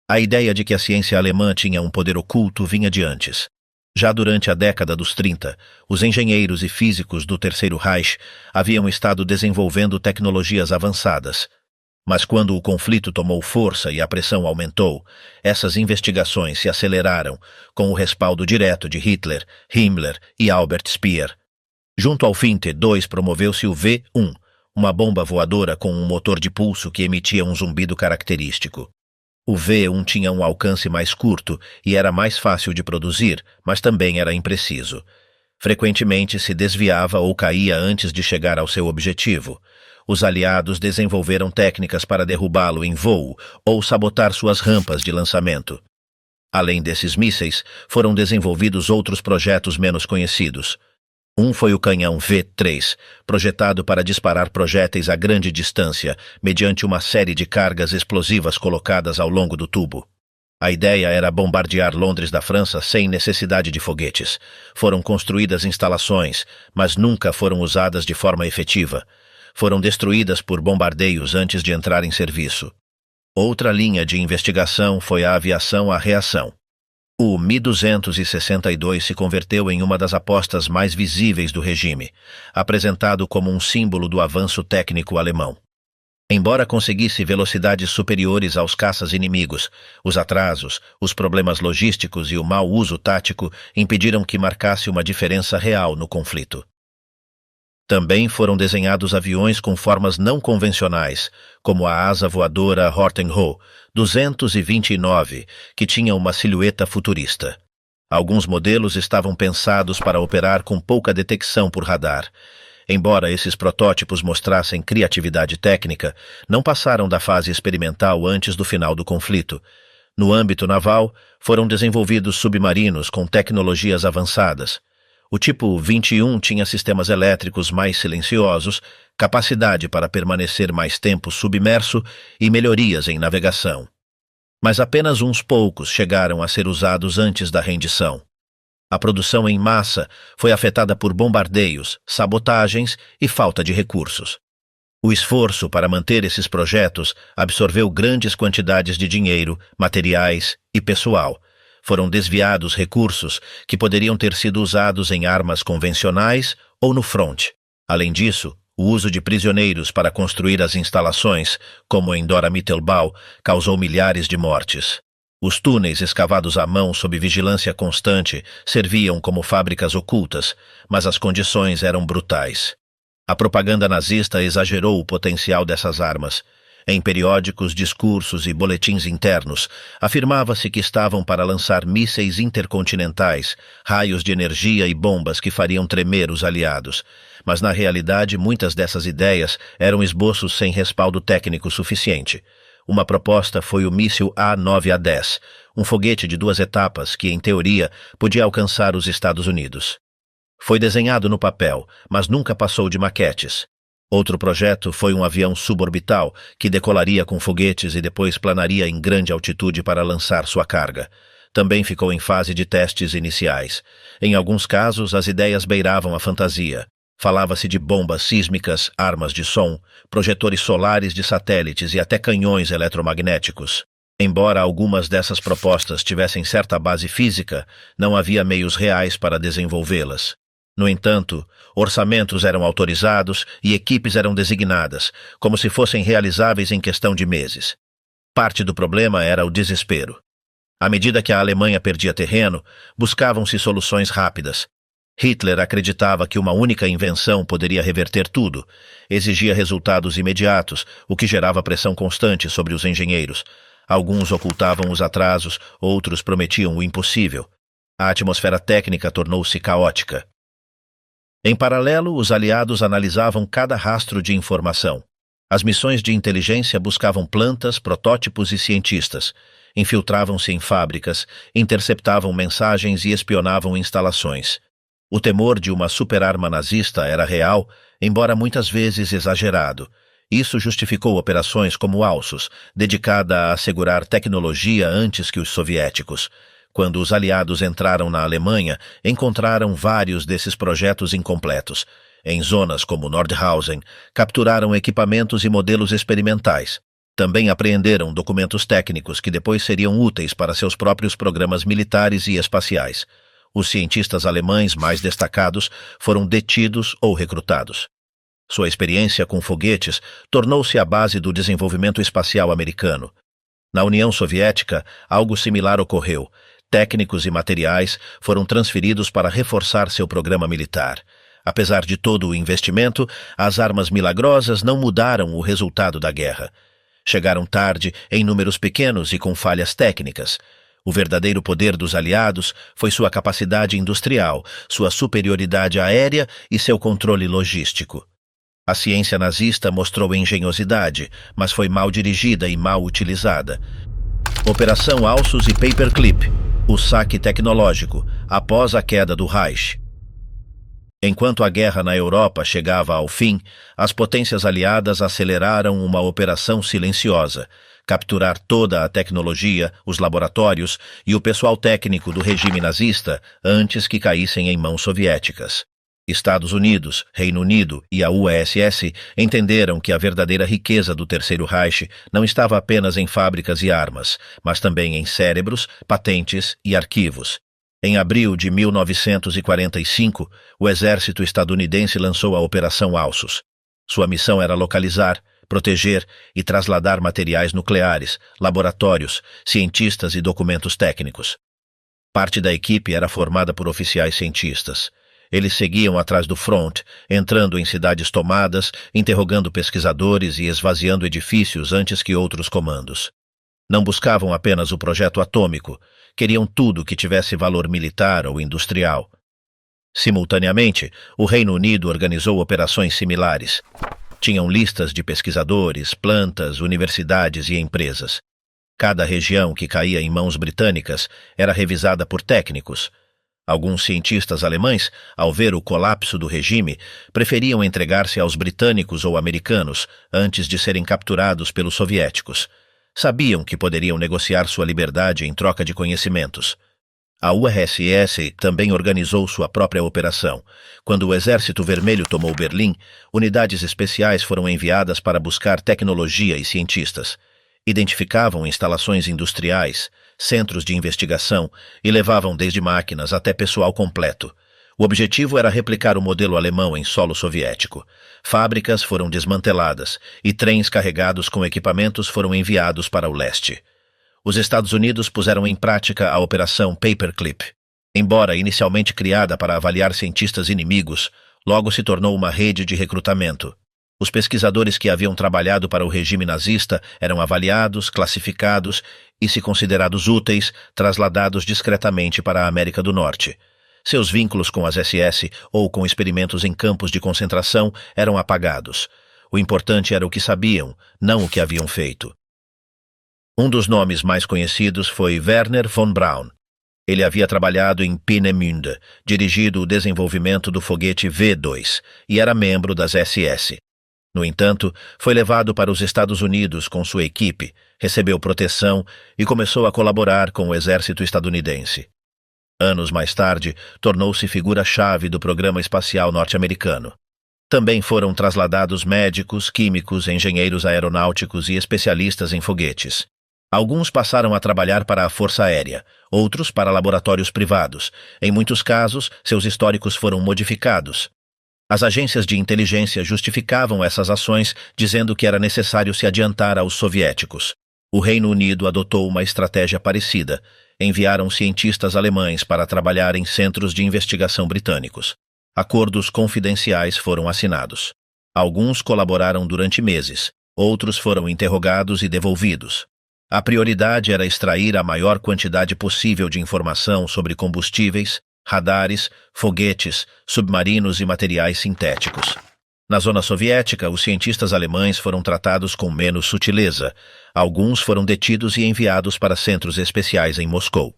[SPEAKER 1] A ideia de que a ciência alemã tinha um poder oculto vinha de antes. Já durante a década dos 30, os engenheiros e físicos do Terceiro Reich haviam estado desenvolvendo tecnologias avançadas. Mas quando o conflito tomou força e a pressão aumentou, essas investigações se aceleraram, com o respaldo direto de Hitler, Himmler e Albert Speer. Junto ao Finte 2 promoveu-se o V-1, uma bomba voadora com um motor de pulso que emitia um zumbido característico. O V-1 tinha um alcance mais curto e era mais fácil de produzir, mas também era impreciso. Frequentemente se desviava ou caía antes de chegar ao seu objetivo. Os aliados desenvolveram técnicas para derrubá-lo em voo ou sabotar suas rampas de lançamento. Além desses mísseis, foram desenvolvidos outros projetos menos conhecidos. Um foi o canhão V-3, projetado para disparar projéteis a grande distância, mediante uma série de cargas explosivas colocadas ao longo do tubo. A ideia era bombardear Londres da França sem necessidade de foguetes. Foram construídas instalações, mas nunca foram usadas de forma efetiva. Foram destruídas por bombardeios antes de entrar em serviço. Outra linha de investigação foi a aviação à reação. O Mi-262 se converteu em uma das apostas mais visíveis do regime, apresentado como um símbolo do avanço técnico alemão. Embora conseguisse velocidades superiores aos caças inimigos, os atrasos, os problemas logísticos e o mau uso tático impediram que marcasse uma diferença real no conflito. Também foram desenhados aviões com formas não convencionais, como a asa voadora Horten-Ho 229, que tinha uma silhueta futurista. Alguns modelos estavam pensados para operar com pouca detecção por radar. Embora esses protótipos mostrassem criatividade técnica, não passaram da fase experimental antes do final do conflito. No âmbito naval, foram desenvolvidos submarinos com tecnologias avançadas. O tipo 21 tinha sistemas elétricos mais silenciosos, capacidade para permanecer mais tempo submerso e melhorias em navegação. Mas apenas uns poucos chegaram a ser usados antes da rendição. A produção em massa foi afetada por bombardeios, sabotagens e falta de recursos. O esforço para manter esses projetos absorveu grandes quantidades de dinheiro, materiais e pessoal. Foram desviados recursos que poderiam ter sido usados em armas convencionais ou no fronte. Além disso, o uso de prisioneiros para construir as instalações, como em Dora Mittelbau, causou milhares de mortes. Os túneis escavados à mão sob vigilância constante serviam como fábricas ocultas, mas as condições eram brutais. A propaganda nazista exagerou o potencial dessas armas. Em periódicos, discursos e boletins internos, afirmava-se que estavam para lançar mísseis intercontinentais, raios de energia e bombas que fariam tremer os aliados. Mas, na realidade, muitas dessas ideias eram esboços sem respaldo técnico suficiente. Uma proposta foi o míssil A9A10, um foguete de 2 etapas que, em teoria, podia alcançar os Estados Unidos. Foi desenhado no papel, mas nunca passou de maquetes. Outro projeto foi um avião suborbital que decolaria com foguetes e depois planaria em grande altitude para lançar sua carga. Também ficou em fase de testes iniciais. Em alguns casos, as ideias beiravam a fantasia. Falava-se de bombas sísmicas, armas de som, projetores solares de satélites e até canhões eletromagnéticos. Embora algumas dessas propostas tivessem certa base física, não havia meios reais para desenvolvê-las. No entanto, orçamentos eram autorizados e equipes eram designadas, como se fossem realizáveis em questão de meses. Parte do problema era o desespero. À medida que a Alemanha perdia terreno, buscavam-se soluções rápidas. Hitler acreditava que uma única invenção poderia reverter tudo. Exigia resultados imediatos, o que gerava pressão constante sobre os engenheiros. Alguns ocultavam os atrasos, outros prometiam o impossível. A atmosfera técnica tornou-se caótica. Em paralelo, os aliados analisavam cada rastro de informação. As missões de inteligência buscavam plantas, protótipos e cientistas. Infiltravam-se em fábricas, interceptavam mensagens e espionavam instalações. O temor de uma superarma nazista era real, embora muitas vezes exagerado. Isso justificou operações como Alsos, dedicada a assegurar tecnologia antes que os soviéticos. Quando os aliados entraram na Alemanha, encontraram vários desses projetos incompletos. Em zonas como Nordhausen, capturaram equipamentos e modelos experimentais. Também apreenderam documentos técnicos que depois seriam úteis para seus próprios programas militares e espaciais. Os cientistas alemães mais destacados foram detidos ou recrutados. Sua experiência com foguetes tornou-se a base do desenvolvimento espacial americano. Na União Soviética, algo similar ocorreu. Técnicos e materiais foram transferidos para reforçar seu programa militar. Apesar de todo o investimento, as armas milagrosas não mudaram o resultado da guerra. Chegaram tarde, em números pequenos e com falhas técnicas. O verdadeiro poder dos aliados foi sua capacidade industrial, sua superioridade aérea e seu controle logístico. A ciência nazista mostrou engenhosidade, mas foi mal dirigida e mal utilizada. Operação Alsos e Paperclip, o saque tecnológico, após a queda do Reich. Enquanto a guerra na Europa chegava ao fim, as potências aliadas aceleraram uma operação silenciosa: capturar toda a tecnologia, os laboratórios e o pessoal técnico do regime nazista antes que caíssem em mãos soviéticas. Estados Unidos, Reino Unido e a URSS entenderam que a verdadeira riqueza do Terceiro Reich não estava apenas em fábricas e armas, mas também em cérebros, patentes e arquivos. Em abril de 1945, o exército estadunidense lançou a Operação Alsos. Sua missão era localizar, proteger e trasladar materiais nucleares, laboratórios, cientistas e documentos técnicos. Parte da equipe era formada por oficiais cientistas. Eles seguiam atrás do front, entrando em cidades tomadas, interrogando pesquisadores e esvaziando edifícios antes que outros comandos. Não buscavam apenas o projeto atômico, queriam tudo que tivesse valor militar ou industrial. Simultaneamente, o Reino Unido organizou operações similares. Tinham listas de pesquisadores, plantas, universidades e empresas. Cada região que caía em mãos britânicas era revisada por técnicos. Alguns cientistas alemães, ao ver o colapso do regime, preferiam entregar-se aos britânicos ou americanos antes de serem capturados pelos soviéticos. Sabiam que poderiam negociar sua liberdade em troca de conhecimentos. A URSS também organizou sua própria operação. Quando o Exército Vermelho tomou Berlim, unidades especiais foram enviadas para buscar tecnologia e cientistas. Identificavam instalações industriais, centros de investigação e levavam desde máquinas até pessoal completo. O objetivo era replicar o modelo alemão em solo soviético. Fábricas foram desmanteladas e trens carregados com equipamentos foram enviados para o leste. Os Estados Unidos puseram em prática a Operação Paperclip. Embora inicialmente criada para avaliar cientistas inimigos, logo se tornou uma rede de recrutamento. Os pesquisadores que haviam trabalhado para o regime nazista eram avaliados, classificados e, se considerados úteis, trasladados discretamente para a América do Norte. Seus vínculos com as SS ou com experimentos em campos de concentração eram apagados. O importante era o que sabiam, não o que haviam feito. Um dos nomes mais conhecidos foi Wernher von Braun. Ele havia trabalhado em Peenemünde, dirigido o desenvolvimento do foguete V-2, e era membro das SS. No entanto, foi levado para os Estados Unidos com sua equipe, recebeu proteção e começou a colaborar com o exército estadunidense. Anos mais tarde, tornou-se figura-chave do programa espacial norte-americano. Também foram trasladados médicos, químicos, engenheiros aeronáuticos e especialistas em foguetes. Alguns passaram a trabalhar para a Força Aérea, outros para laboratórios privados. Em muitos casos, seus históricos foram modificados. As agências de inteligência justificavam essas ações, dizendo que era necessário se adiantar aos soviéticos. O Reino Unido adotou uma estratégia parecida. Enviaram cientistas alemães para trabalhar em centros de investigação britânicos. Acordos confidenciais foram assinados. Alguns colaboraram durante meses, outros foram interrogados e devolvidos. A prioridade era extrair a maior quantidade possível de informação sobre combustíveis, radares, foguetes, submarinos e materiais sintéticos. Na zona soviética, os cientistas alemães foram tratados com menos sutileza. Alguns foram detidos e enviados para centros especiais em Moscou.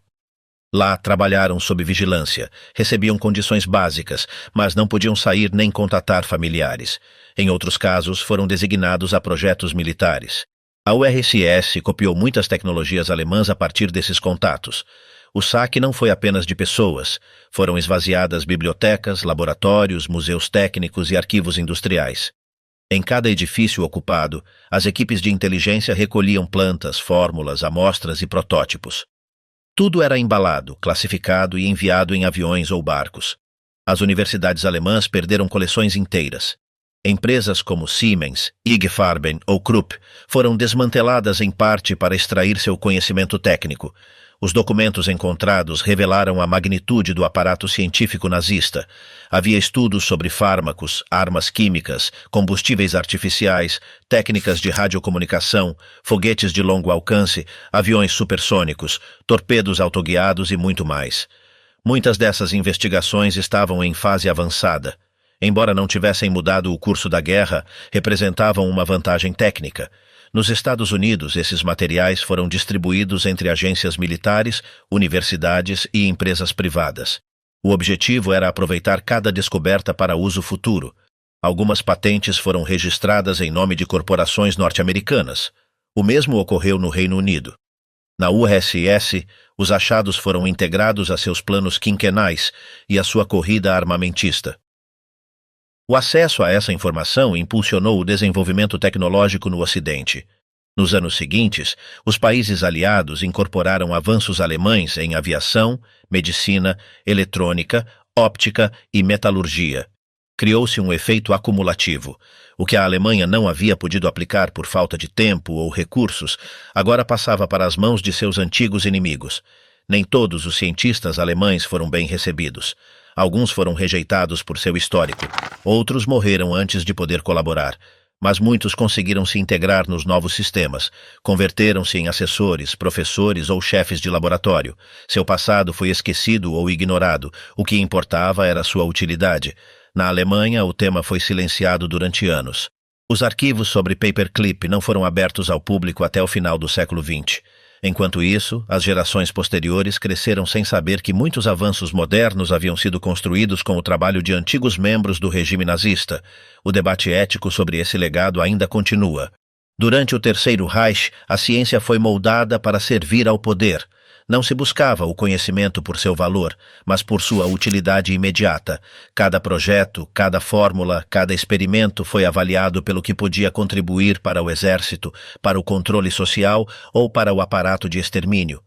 [SPEAKER 1] Lá trabalharam sob vigilância, recebiam condições básicas, mas não podiam sair nem contatar familiares. Em outros casos, foram designados a projetos militares. A URSS copiou muitas tecnologias alemãs a partir desses contatos. O saque não foi apenas de pessoas. Foram esvaziadas bibliotecas, laboratórios, museus técnicos e arquivos industriais. Em cada edifício ocupado, as equipes de inteligência recolhiam plantas, fórmulas, amostras e protótipos. Tudo era embalado, classificado e enviado em aviões ou barcos. As universidades alemãs perderam coleções inteiras. Empresas como Siemens, IG Farben ou Krupp foram desmanteladas em parte para extrair seu conhecimento técnico. Os documentos encontrados revelaram a magnitude do aparato científico nazista. Havia estudos sobre fármacos, armas químicas, combustíveis artificiais, técnicas de radiocomunicação, foguetes de longo alcance, aviões supersônicos, torpedos autoguiados e muito mais. Muitas dessas investigações estavam em fase avançada. Embora não tivessem mudado o curso da guerra, representavam uma vantagem técnica. Nos Estados Unidos, esses materiais foram distribuídos entre agências militares, universidades e empresas privadas. O objetivo era aproveitar cada descoberta para uso futuro. Algumas patentes foram registradas em nome de corporações norte-americanas. O mesmo ocorreu no Reino Unido. Na URSS, os achados foram integrados a seus planos quinquenais e a sua corrida armamentista. O acesso a essa informação impulsionou o desenvolvimento tecnológico no Ocidente. Nos anos seguintes, os países aliados incorporaram avanços alemães em aviação, medicina, eletrônica, óptica e metalurgia. Criou-se um efeito acumulativo. O que a Alemanha não havia podido aplicar por falta de tempo ou recursos, agora passava para as mãos de seus antigos inimigos. Nem todos os cientistas alemães foram bem recebidos. Alguns foram rejeitados por seu histórico, outros morreram antes de poder colaborar, mas muitos conseguiram se integrar nos novos sistemas, converteram-se em assessores, professores ou chefes de laboratório. Seu passado foi esquecido ou ignorado, o que importava era sua utilidade. Na Alemanha, o tema foi silenciado durante anos. Os arquivos sobre Paperclip não foram abertos ao público até o final do século XX. Enquanto isso, as gerações posteriores cresceram sem saber que muitos avanços modernos haviam sido construídos com o trabalho de antigos membros do regime nazista. O debate ético sobre esse legado ainda continua. Durante o Terceiro Reich, a ciência foi moldada para servir ao poder. Não se buscava o conhecimento por seu valor, mas por sua utilidade imediata. Cada projeto, cada fórmula, cada experimento foi avaliado pelo que podia contribuir para o exército, para o controle social ou para o aparato de extermínio.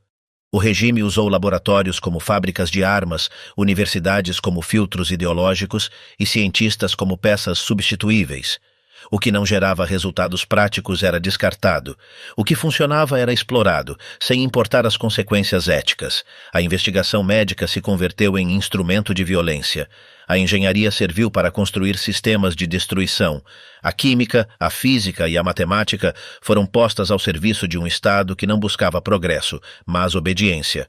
[SPEAKER 1] O regime usou laboratórios como fábricas de armas, universidades como filtros ideológicos e cientistas como peças substituíveis. O que não gerava resultados práticos era descartado. O que funcionava era explorado, sem importar as consequências éticas. A investigação médica se converteu em instrumento de violência. A engenharia serviu para construir sistemas de destruição. A química, a física e a matemática foram postas ao serviço de um Estado que não buscava progresso, mas obediência.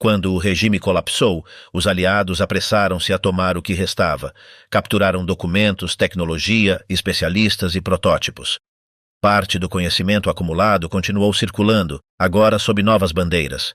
[SPEAKER 1] Quando o regime colapsou, os aliados apressaram-se a tomar o que restava. Capturaram documentos, tecnologia, especialistas e protótipos. Parte do conhecimento acumulado continuou circulando, agora sob novas bandeiras.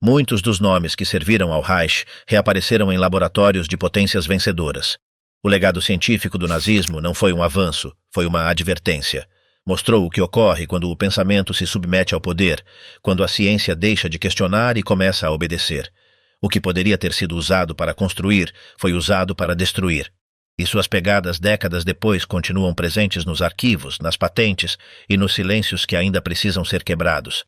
[SPEAKER 1] Muitos dos nomes que serviram ao Reich reapareceram em laboratórios de potências vencedoras. O legado científico do nazismo não foi um avanço, foi uma advertência. Mostrou o que ocorre quando o pensamento se submete ao poder, quando a ciência deixa de questionar e começa a obedecer. O que poderia ter sido usado para construir foi usado para destruir. E suas pegadas décadas depois continuam presentes nos arquivos, nas patentes e nos silêncios que ainda precisam ser quebrados.